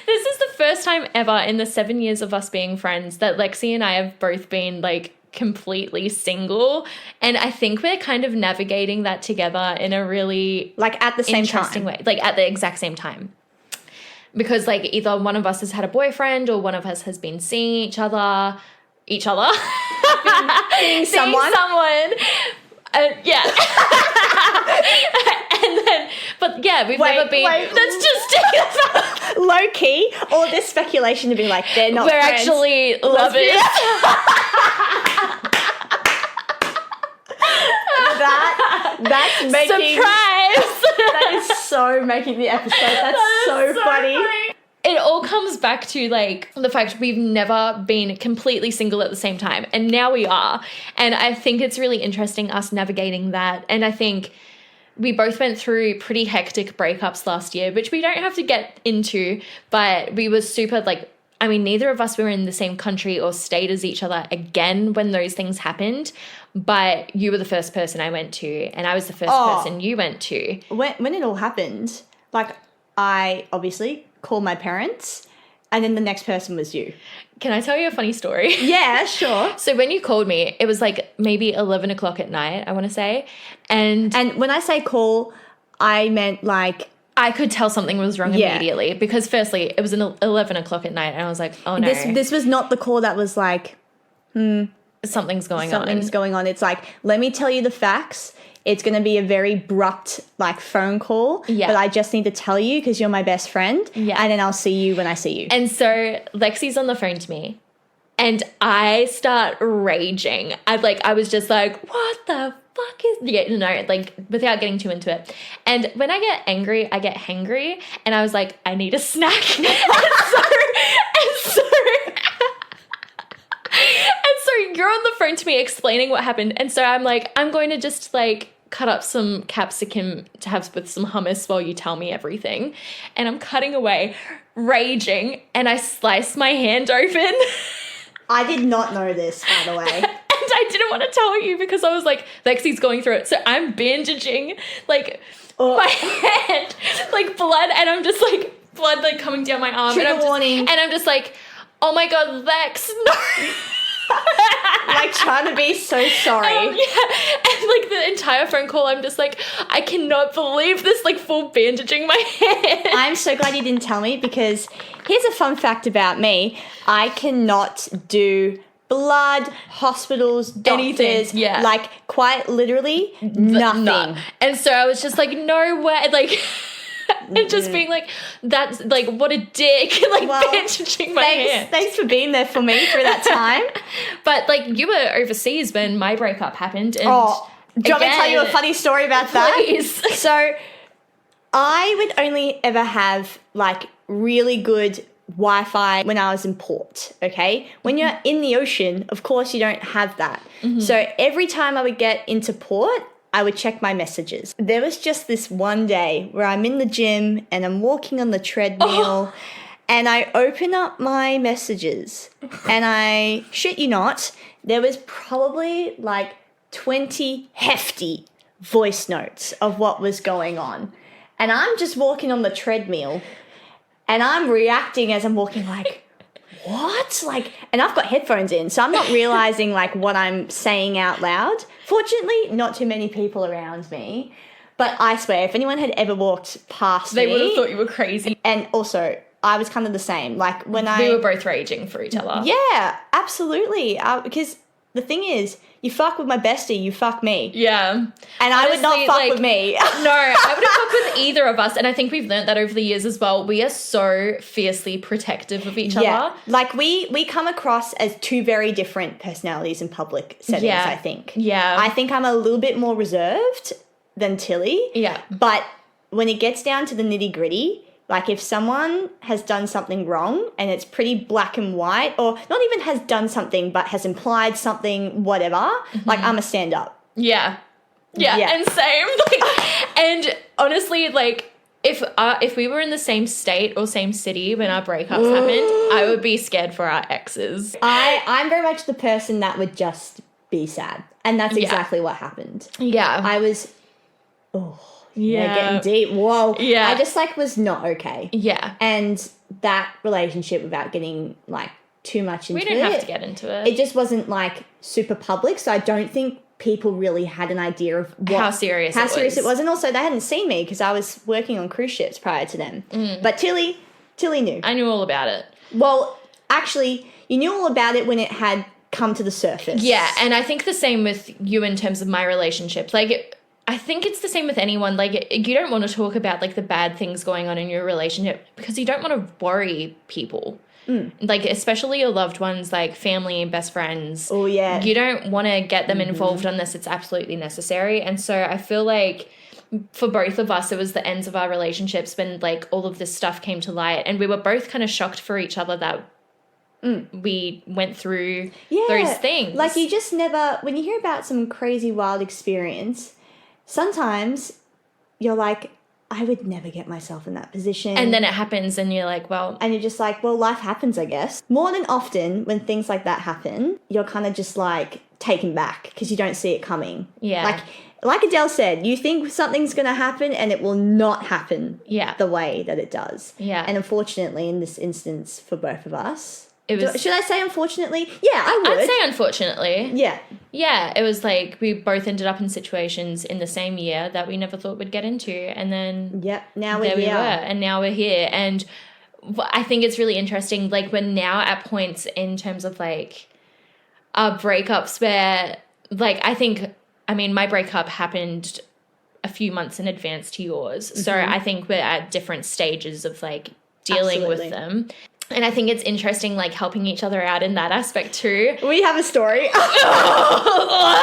This is the first time ever in the 7 years of us being friends that Lexi and I have both been like completely single. And I think we're kind of navigating that together in a really Like at the same interesting time. way, like at the exact same time. Because like either one of us has had a boyfriend or one of us has been seeing each other. Seeing someone. Yeah. And then, but yeah, we've never been. Let's just take that. Low key, all this speculation to be like, they're not We're friends. actually lovers. That's making Surprise! that is so making the episode. That's so funny. It all comes back to like the fact we've never been completely single at the same time, and now we are. And I think it's really interesting us navigating that. And I think we both went through pretty hectic breakups last year, which we don't have to get into, but we were super like, I mean, neither of us were in the same country or state as each other again when those things happened. But you were the first person I went to, and I was the first person you went to. When it all happened, like, I obviously called my parents, and then the next person was you. Can I tell you a funny story? Yeah, sure. So when you called me, it was like maybe 11 o'clock at night, I want to say. And when I say call, I meant like... I could tell something was wrong immediately, because firstly, it was 11 o'clock at night, and I was like, oh no. This was not the call that was like... Something's going Something's going on. It's like, let me tell you the facts. It's going to be a very abrupt, like, phone call. Yeah. But I just need to tell you because you're my best friend. Yeah. And then I'll see you when I see you. And so Lexi's on the phone to me, and I start raging. I was just like, what the fuck is... Yeah, no, like, without getting too into it. And when I get angry, I get hangry. And I was like, I need a snack. and so you're on the phone to me explaining what happened. And so I'm like, I'm going to just like cut up some capsicum to have with some hummus while you tell me everything. And I'm cutting away, raging, and I slice my hand open. I did not know this, by the way. And I didn't want to tell you because I was like, Lexi's going through it. So I'm bandaging like my hand, like blood, and I'm just like blood like coming down my arm. Trigger warning. And I'm just like, oh my God, Lex, no. Like trying to be so sorry. Yeah. And like the entire phone call, I'm just like, I cannot believe this, like full bandaging my hand. I'm so glad you didn't tell me, because here's a fun fact about me. I cannot do blood, hospitals, doctors, Anything, yeah. like quite literally nothing. Nah. And so I was just like, no way, like, and just being like, that's like, what a dick, like bandaging my hand. Thanks for being there for me through that time. But like, you were overseas when my breakup happened. And do you want me to tell you a funny story about that? Please. So I would only ever have like really good Wi-Fi when I was in port, okay? When you're in the ocean, of course you don't have that. So every time I would get into port, I would check my messages. There was just this one day where I'm in the gym and I'm walking on the treadmill and I open up my messages and I shit you not, there was probably like 20 hefty voice notes of what was going on. And I'm just walking on the treadmill and I'm reacting as I'm walking like, what? Like, and I've got headphones in, so I'm not realizing like what I'm saying out loud. Fortunately, not too many people around me. But I swear, if anyone had ever walked past They me, would have thought you were crazy. and also, I was kind of the same. Like when We were both raging for each other. yeah, absolutely. Because the thing is, you fuck with my bestie, you fuck me. Yeah. And I would not Honestly, fuck like, with me. No, I wouldn't fuck with either of us. And I think we've learned that over the years as well. We are so fiercely protective of each other. Like we come across as two very different personalities in public settings, I think. Yeah. I think I'm a little bit more reserved than Tilly. Yeah. But when it gets down to the nitty-gritty, like if someone has done something wrong and it's pretty black and white, or not even has done something but has implied something, whatever, like I'm a stand-up. Yeah. And same. Like, and honestly, like if we were in the same state or same city when our breakups happened, I would be scared for our exes. I'm very much the person that would just be sad. And that's exactly what happened. Yeah. I was, getting deep. Whoa. Yeah. I just like was not okay. Yeah. And that relationship, without getting like too much into it. We didn't have to get into it. It just wasn't like super public. So I don't think people really had an idea of how serious it was. And also they hadn't seen me because I was working on cruise ships prior to them. But Tilly knew. I knew all about it. Well, actually, you knew all about it when it had come to the surface. Yeah, and I think the same with you in terms of my relationship. Like, I think it's the same with anyone. Like, you don't want to talk about, like, the bad things going on in your relationship because you don't want to worry people. Like, especially your loved ones, like family and best friends. Oh, yeah. You don't want to get them involved unless it's absolutely necessary. And so I feel like for both of us, it was the ends of our relationships when, like, all of this stuff came to light. And we were both kind of shocked for each other that we went through those things. Like, you just never, when you hear about some crazy, wild experience, sometimes you're like, I would never get myself in that position. And then it happens and you're like, well. And you're just like, well, life happens, I guess. More than often, when things like that happen, you're kind of just like taken back because you don't see it coming. Yeah. Like Adele said, you think something's going to happen and it will not happen the way that it does. Yeah. And unfortunately, in this instance, for both of us, should I say unfortunately? Yeah, I would. I'd say unfortunately. Yeah. Yeah, it was like we both ended up in situations in the same year that we never thought we'd get into. And then now we were, and now we're here. And I think it's really interesting, like we're now at points in terms of like our breakups where like I mean, my breakup happened a few months in advance to yours. So I think we're at different stages of like dealing with them. And I think it's interesting, like, helping each other out in that aspect, too. We have a story. Wow.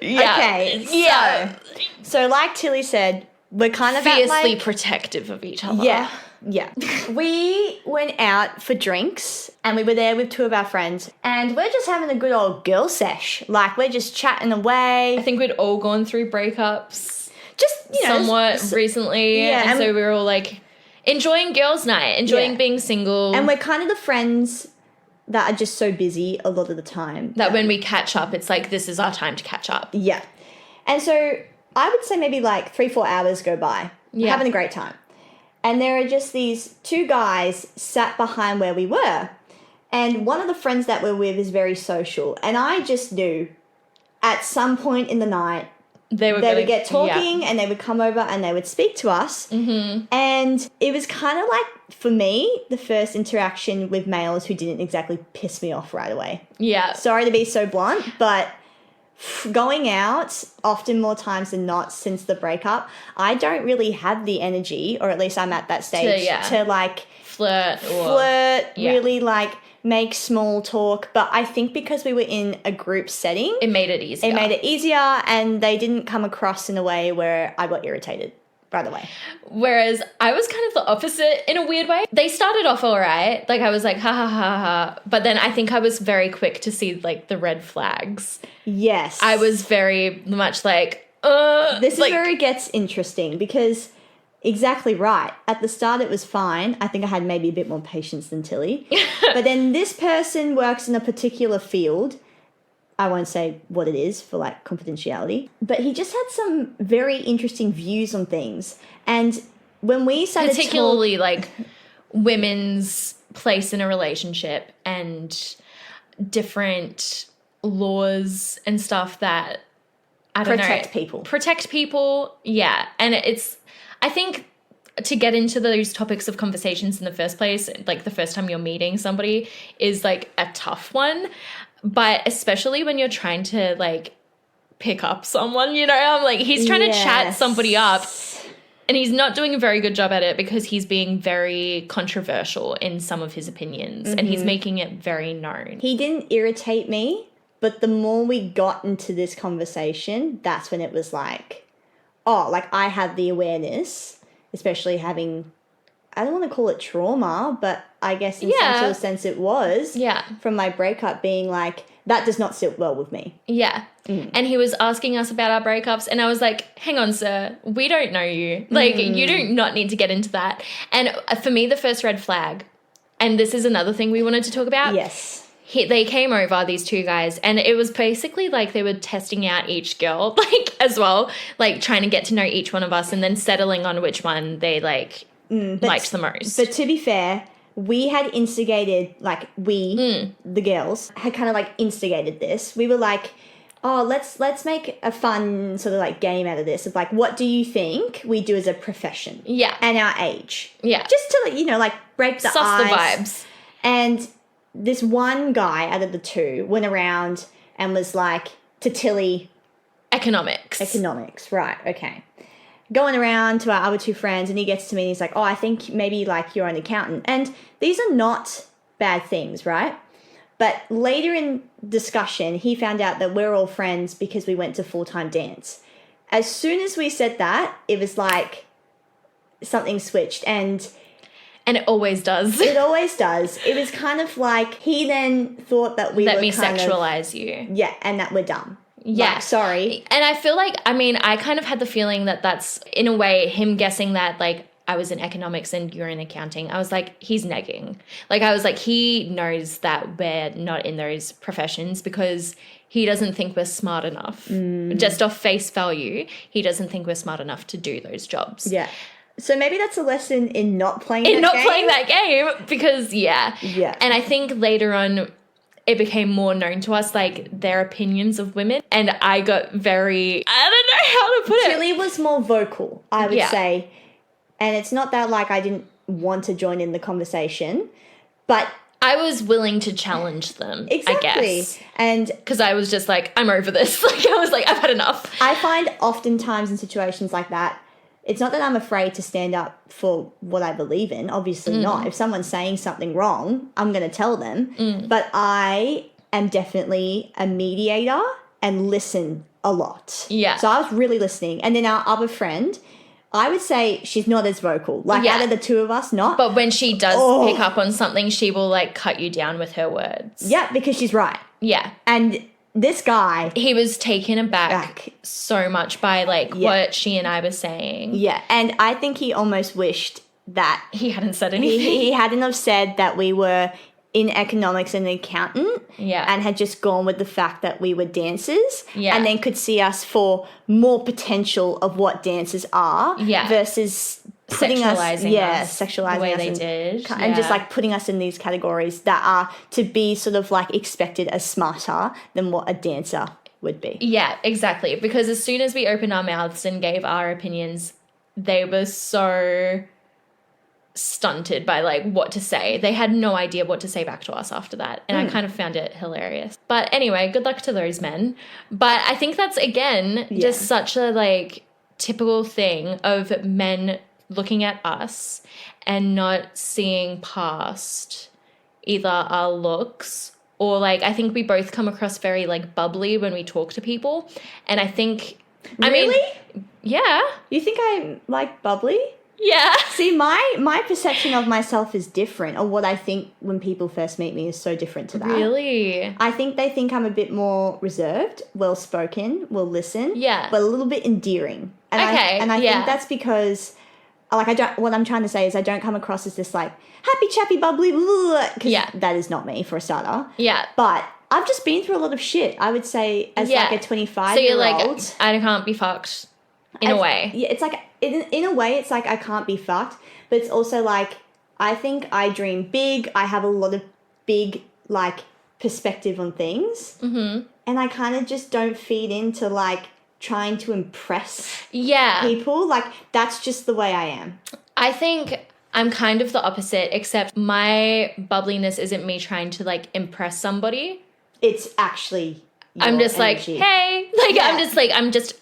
Yeah. Okay. Yeah. So like Tilly said, we're kind of fiercely protective of each other. Yeah. Yeah. We went out for drinks and we were there with two of our friends and we're just having a good old girl sesh. Like, we're just chatting away. I think we'd all gone through breakups. Just, somewhat recently. Yeah. And so we were all, like, enjoying girls' night, enjoying being single. And we're kind of the friends that are just so busy a lot of the time. That when we catch up, it's like, this is our time to catch up. Yeah. And so I would say maybe like 3-4 hours go by. Yeah. Having a great time. And there are just these two guys sat behind where we were. And one of the friends that we're with is very social. And I just knew at some point in the night, they would get talking and they would come over and they would speak to us. Mm-hmm. And it was kind of like, for me, the first interaction with males who didn't exactly piss me off right away. Yeah. Sorry to be so blunt, but going out, often more times than not since the breakup, I don't really have the energy, or at least I'm at that stage, to like flirt, really like make small talk. But I think because we were in a group setting, it made it easier. And they didn't come across in a way where I got irritated right away. Whereas I was kind of the opposite in a weird way. They started off all right. Like I was like, ha ha ha ha. But then I think I was very quick to see like the red flags. Yes. I was very much like, This is where it gets interesting because exactly right. At the start it was fine. I think I had maybe a bit more patience than Tilly. But then this person works in a particular field. I won't say what it is for like confidentiality, but he just had some very interesting views on things. And when we started particularly like women's place in a relationship and different laws and stuff that protect people. Yeah. And I think to get into those topics of conversations in the first place, like the first time you're meeting somebody is like a tough one. But especially when you're trying to like pick up someone, you know, I'm like, he's trying to chat somebody up and he's not doing a very good job at it because he's being very controversial in some of his opinions and he's making it very known. He didn't irritate me, but the more we got into this conversation, that's when it was like, oh, like I have the awareness, especially having, I don't want to call it trauma, but I guess in some sort of sense it was. Yeah. From my breakup being like, that does not sit well with me. Yeah. And he was asking us about our breakups and I was like, hang on, sir, we don't know you. Like, you do not need to get into that. And for me, the first red flag, and this is another thing we wanted to talk about. Yes. They came over, these two guys, and it was basically like they were testing out each girl, like, as well, like trying to get to know each one of us and then settling on which one they like liked the most. But to be fair, we had instigated, like the girls, had kind of like instigated this. We were like, oh, let's make a fun sort of like game out of this of like, what do you think we do as a profession? Yeah. And our age. Yeah. Just to, you know, like break the Suss ice. the vibes. And this one guy out of the two went around and was like, to Tilly. Economics, right, okay. Going around to our other two friends and he gets to me and he's like, oh, I think maybe like you're an accountant. And these are not bad things, right? But later in discussion, he found out that we're all friends because we went to full-time dance. As soon as we said that, it was like something switched and it always does. It always does. It was kind of like he then thought that Let me sexualize you. Yeah, and that we're dumb. Yeah. Like, sorry. And I feel like, I mean, I kind of had the feeling that that's, in a way, him guessing that, like, I was in economics and you're in accounting. I was like, he's negging. Like, I was like, he knows that we're not in those professions because he doesn't think we're smart enough. Just off face value, he doesn't think we're smart enough to do those jobs. Yeah. So maybe that's a lesson in not playing playing that game because, Yeah. And I think later on, it became more known to us, like, their opinions of women. And I got very, I don't know how to put it. Tilly was more vocal, I would say. And it's not that, like, I didn't want to join in the conversation, but I was willing to challenge them, exactly. I guess. And because I was just like, I'm over this. Like, I was like, I've had enough. I find oftentimes in situations like that, it's not that I'm afraid to stand up for what I believe in. Obviously not. If someone's saying something wrong, I'm going to tell them. But I am definitely a mediator and listen a lot. Yeah. So I was really listening. And then our other friend, I would say she's not as vocal. Like, out of the two of us, not. But when she does pick up on something, she will, like, cut you down with her words. Yeah, because she's right. Yeah. And this guy, he was taken aback so much by, like, what she and I were saying. Yeah, and I think he almost wished that he hadn't said anything. He hadn't have said that we were in economics and an accountant and had just gone with the fact that we were dancers and then could see us for more potential of what dancers are versus putting sexualizing us sexualizing the way us they did. And just like putting us in these categories that are to be sort of like expected as smarter than what a dancer would be. Yeah, exactly. Because as soon as we opened our mouths and gave our opinions, they were so stunted by like what to say. They had no idea what to say back to us after that. And I kind of found it hilarious. But anyway, good luck to those men. But I think that's again just such a like typical thing of men looking at us and not seeing past either our looks or like I think we both come across very like bubbly when we talk to people. And I think I mean, yeah. You think I'm like bubbly? Yeah. See, my perception of myself is different, or what I think when people first meet me is so different to that. Really? I think they think I'm a bit more reserved, well-spoken, will listen, but a little bit endearing. And I think that's because, like, what I'm trying to say is I don't come across as this, like, happy, chappy, bubbly, because that is not me, for a starter. Yeah. But I've just been through a lot of shit, I would say, as, like, a 25-year-old. So you're like, I can't be fucked. In a way. Yeah, it's like, in a way, it's like I can't be fucked, but it's also like, I think I dream big. I have a lot of big, like, perspective on things. Mm-hmm. And I kind of just don't feed into, like, trying to impress people. Like, that's just the way I am. I think I'm kind of the opposite, except my bubbliness isn't me trying to, like, impress somebody. It's actually... I'm just energy. like, hey, like,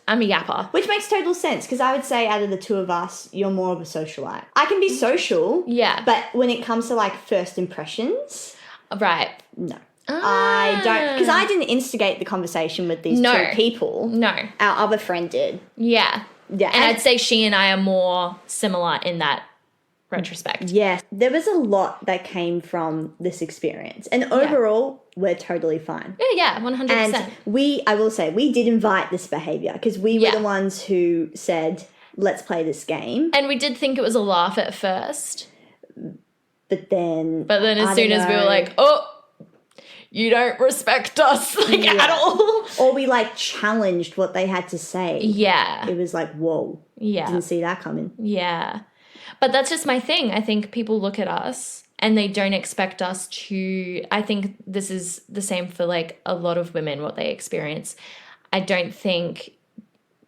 I'm a yapper. Which makes total sense, because I would say out of the two of us, you're more of a socialite. I can be social. Yeah. But when it comes to, like, first impressions. Right. No. I don't, because I didn't instigate the conversation with these two people. No. Our other friend did. Yeah. Yeah. And I'd say she and I are more similar in that retrospect. Yes. There was a lot that came from this experience. And overall, we're totally fine. Yeah, 100%. And I will say, we did invite this behaviour because we were the ones who said, let's play this game. And we did think it was a laugh at first. But then as soon as we were like, oh, you don't respect us like at all. Or we like challenged what they had to say. Yeah. It was like, whoa. Yeah. Didn't see that coming. Yeah. But that's just my thing. I think people look at us and they don't expect us to, I think this is the same for like a lot of women, what they experience. I don't think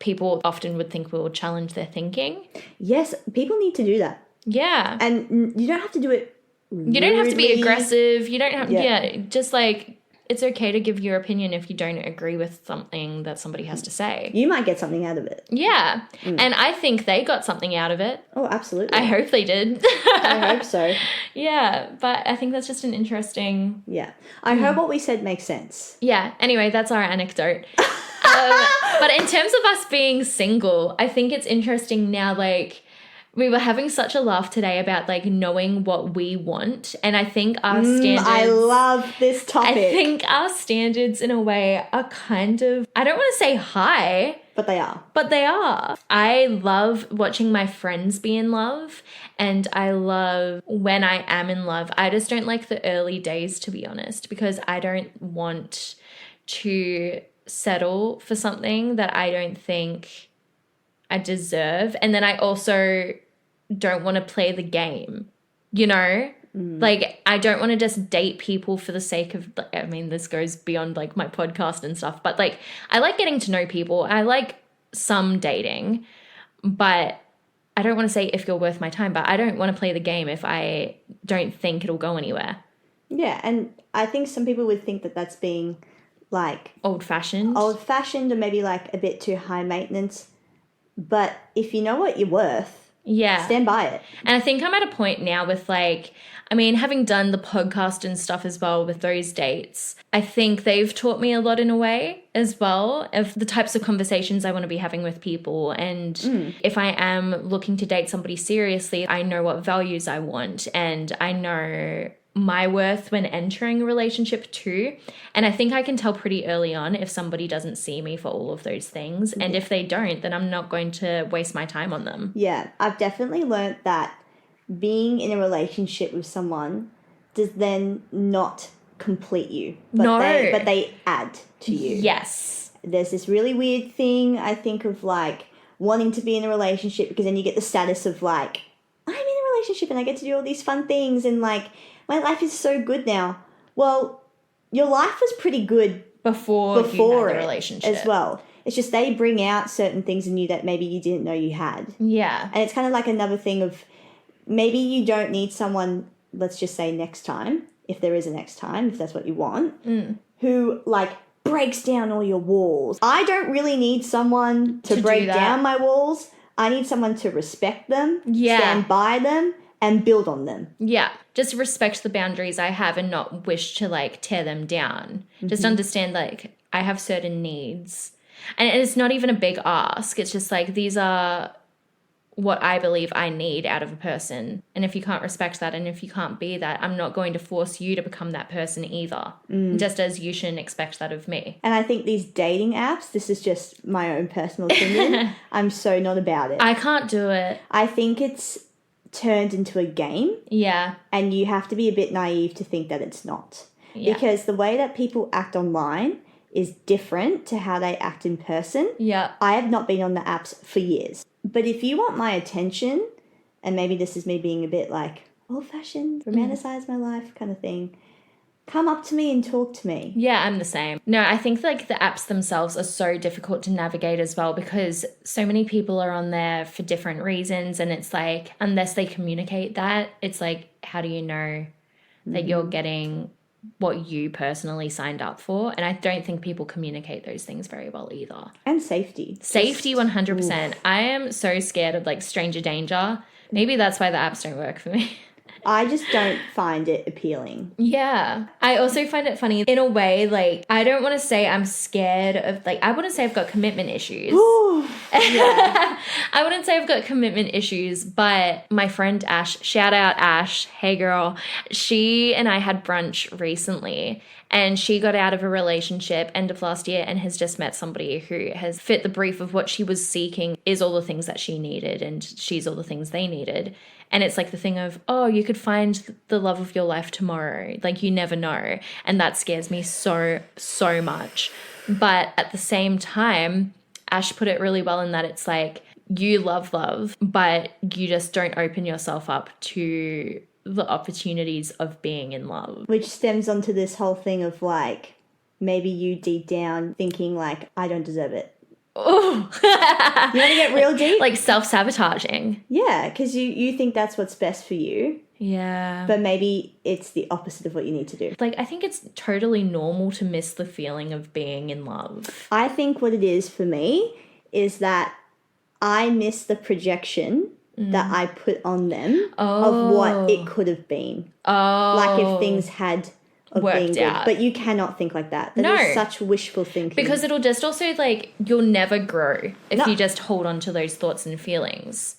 people often would think we will challenge their thinking. Yes, people need to do that. Yeah. And you don't have to do it rudely. You don't have to be aggressive. You don't have, just like, it's okay to give your opinion if you don't agree with something that somebody has to say. You might get something out of it. Yeah. And I think they got something out of it. Oh, absolutely. I hope they did. I hope so. Yeah. But I think that's just an interesting... Yeah. I hope what we said makes sense. Yeah. Anyway, that's our anecdote. But in terms of us being single, I think it's interesting now, like... We were having such a laugh today about, like, knowing what we want. And I think our standards... I love this topic. I think our standards, in a way, are kind of... I don't want to say high. But they are. But they are. I love watching my friends be in love. And I love when I am in love. I just don't like the early days, to be honest. Because I don't want to settle for something that I don't think I deserve. And then I also... don't want to play the game, you know? Like, I don't want to just date people for the sake of, I mean, this goes beyond, like, my podcast and stuff, but, like, I like getting to know people. I like some dating, but I don't want to say if you're worth my time, but I don't want to play the game if I don't think it'll go anywhere. Yeah, and I think some people would think that that's being, like... Old-fashioned. Old-fashioned or maybe, like, a bit too high maintenance. But if you know what you're worth... Yeah. Stand by it. And I think I'm at a point now with, like, I mean, having done the podcast and stuff as well with those dates, I think they've taught me a lot in a way as well of the types of conversations I want to be having with people. And if I am looking to date somebody seriously, I know what values I want and I know my worth when entering a relationship too. And I think I can tell pretty early on if somebody doesn't see me for all of those things. And if they don't, then I'm not going to waste my time on them. Yeah, I've definitely learnt that being in a relationship with someone does then not complete you. But No. but they add to you. Yes. There's this really weird thing, I think, of like wanting to be in a relationship because then you get the status of like, I'm in a relationship and I get to do all these fun things and like my life is so good now. Well, your life was pretty good Before you had the it relationship. as well. It's just they bring out certain things in you that maybe you didn't know you had. Yeah. And it's kind of like another thing of maybe you don't need someone, let's just say next time, if there is a next time, if that's what you want, who like breaks down all your walls. I don't really need someone to break down my walls. I need someone to respect them, stand by them, and build on them. Yeah. Just respect the boundaries I have and not wish to like tear them down. Just understand like I have certain needs. And it's not even a big ask. It's just like these are what I believe I need out of a person. And if you can't respect that and if you can't be that, I'm not going to force you to become that person either. Just as you shouldn't expect that of me. And I think these dating apps, this is just my own personal opinion, I'm so not about it. I can't do it. I think it's turned into a game. Yeah. And you have to be a bit naive to think that it's not. Yeah. Because the way that people act online is different to how they act in person. Yeah. I have not been on the apps for years. But if you want my attention, and maybe this is me being a bit like old-fashioned, romanticize my life kind of thing, come up to me and talk to me. Yeah, I'm the same. No, I think like the apps themselves are so difficult to navigate as well because so many people are on there for different reasons and it's like unless they communicate that, it's like how do you know that you're getting what you personally signed up for? And I don't think people communicate those things very well either. And safety. Safety 100%. I am so scared of like stranger danger. Maybe that's why the apps don't work for me. I just don't find it appealing. Yeah. I also find it funny in a way, like, I don't want to say I'm scared of, like, I wouldn't say I've got commitment issues. I wouldn't say I've got commitment issues, but my friend Ash, shout out Ash, hey girl, she and I had brunch recently and she got out of a relationship end of last year and has just met somebody who has fit the brief of what she was seeking is all the things that she needed and she's all the things they needed. And it's like the thing of, oh, you could find the love of your life tomorrow. Like you never know. And that scares me so, so much. But at the same time, Ash put it really well in that it's like you love, but you just don't open yourself up to the opportunities of being in love. Which stems onto this whole thing of like, maybe you deep down thinking like, I don't deserve it. Oh, you want to get real deep? Like self-sabotaging. Yeah, because you think that's what's best for you. Yeah. But maybe it's the opposite of what you need to do. Like, I think it's totally normal to miss the feeling of being in love. I think what it is for me is that I miss the projection that I put on them of what it could have been. Oh. Like if things had worked out. But you cannot think like that. That is such wishful thinking. Because it'll just also, like, you'll never grow if you just hold on to those thoughts and feelings.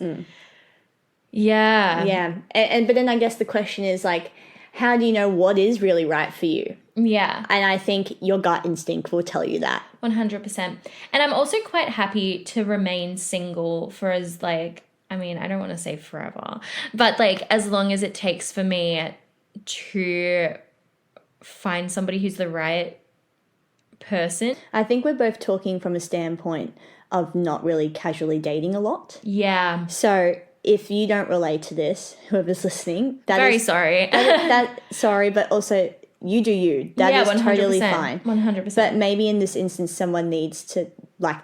Yeah. Yeah. But then I guess the question is, like, how do you know what is really right for you? Yeah. And I think your gut instinct will tell you that. 100%. And I'm also quite happy to remain single for as, like, I mean, I don't want to say forever, but, like, as long as it takes for me to find somebody who's the right person. I think we're both talking from a standpoint of not really casually dating a lot. Yeah. So if you don't relate to this, whoever's listening, sorry. Sorry, but also you do you. That is 100%, totally fine. 100%. But maybe in this instance, someone needs to, like,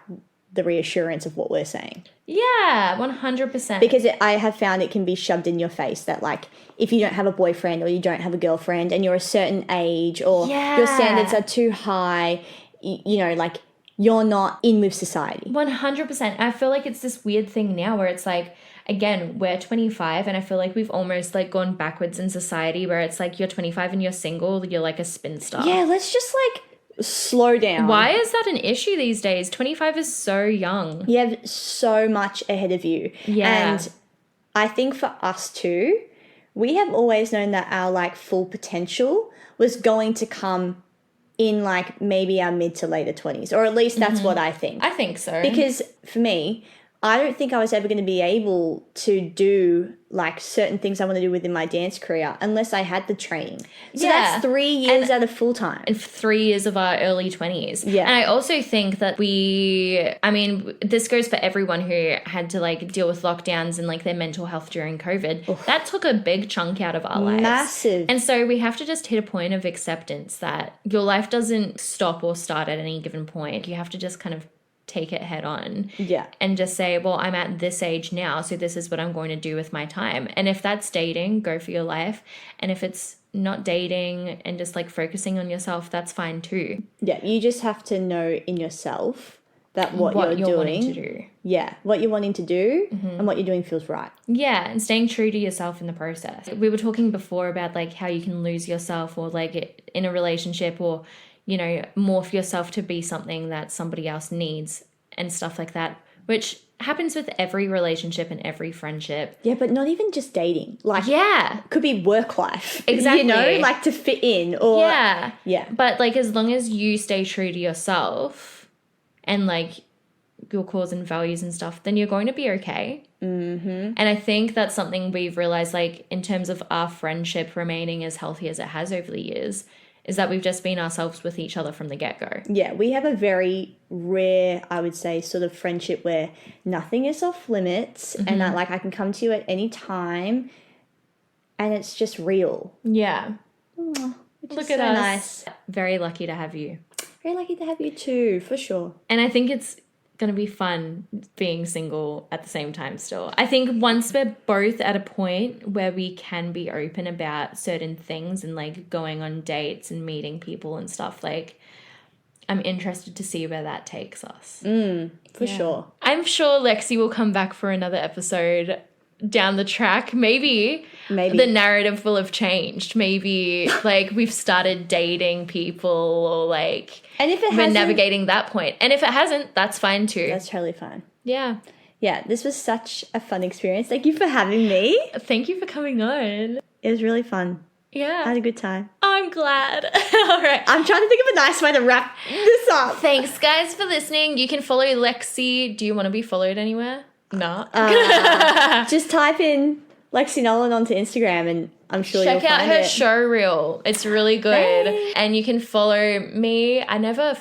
the reassurance of what we're saying. Yeah, 100%. Because I have found it can be shoved in your face that, like, if you don't have a boyfriend or you don't have a girlfriend and you're a certain age or your standards are too high, you know, like, you're not in with society. 100%. I feel like it's this weird thing now where it's like, again, we're 25 and I feel like we've almost, like, gone backwards in society where it's like you're 25 and you're single, you're like a spinster. Yeah, let's just, like, slow down. Why is that an issue these days? 25 is so young. You have so much ahead of you. Yeah. And I think for us too, we have always known that our, like, full potential was going to come in, like, maybe our mid to later 20s, or at least that's what I think. I think so. Because for me, I don't think I was ever going to be able to do like certain things I want to do within my dance career unless I had the training. So that's 3 years out of full time. And 3 years of our early 20s. Yeah. And I also think that this goes for everyone who had to like deal with lockdowns and like their mental health during COVID. Oof. That took a big chunk out of our lives. Massive. And so we have to just hit a point of acceptance that your life doesn't stop or start at any given point. You have to just kind of take it head on. Yeah. And just say, well, I'm at this age now, so this is what I'm going to do with my time. And if that's dating, go for your life. And if it's not dating and just like focusing on yourself, that's fine too. Yeah, you just have to know in yourself that what you're doing, wanting to do. Yeah, what you're wanting to do and what you're doing feels right. Yeah, and staying true to yourself in the process. We were talking before about like how you can lose yourself or like in a relationship or, you know, morph yourself to be something that somebody else needs and stuff like that, which happens with every relationship and every friendship. Yeah, but not even just dating. Like, could be work life. Exactly. You know, like to fit in or... Yeah. But like as long as you stay true to yourself and like your cause and values and stuff, then you're going to be okay. Mm-hmm. And I think that's something we've realized, like in terms of our friendship remaining as healthy as it has over the years, is that we've just been ourselves with each other from the get-go. Yeah, we have a very rare, I would say, sort of friendship where nothing is off limits and I can come to you at any time and it's just real. Yeah. Look at us. Nice. Very lucky to have you. Very lucky to have you too, for sure. And I think it's going to be fun being single at the same time still. I think once we're both at a point where we can be open about certain things and like going on dates and meeting people and stuff, like I'm interested to see where that takes us. For sure. I'm sure Lexi will come back for another episode down the track. Maybe the narrative will have changed. Maybe like we've started dating people or like and if it we're navigating that point. And if it hasn't, that's fine too. That's totally fine. Yeah. Yeah, this was such a fun experience. Thank you for having me. Thank you for coming on. It was really fun. Yeah. I had a good time. I'm glad. All right. I'm trying to think of a nice way to wrap this up. Thanks, guys, for listening. You can follow Lexi. Do you want to be followed anywhere? No. Just type in Lexi Nolan onto Instagram and I'm sure you'll find it. Check out her show reel. It's really good. Thanks. And you can follow me. I never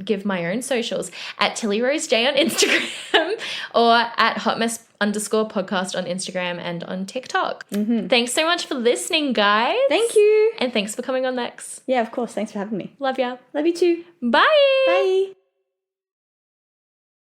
give my own socials at Tilly Rose J on Instagram or at hotmess_podcast on Instagram and on TikTok. Thanks so much for listening, guys. Thank you. And thanks for coming on, Lex. Yeah, of course. Thanks for having me. Love ya. Love you too. Bye. Bye.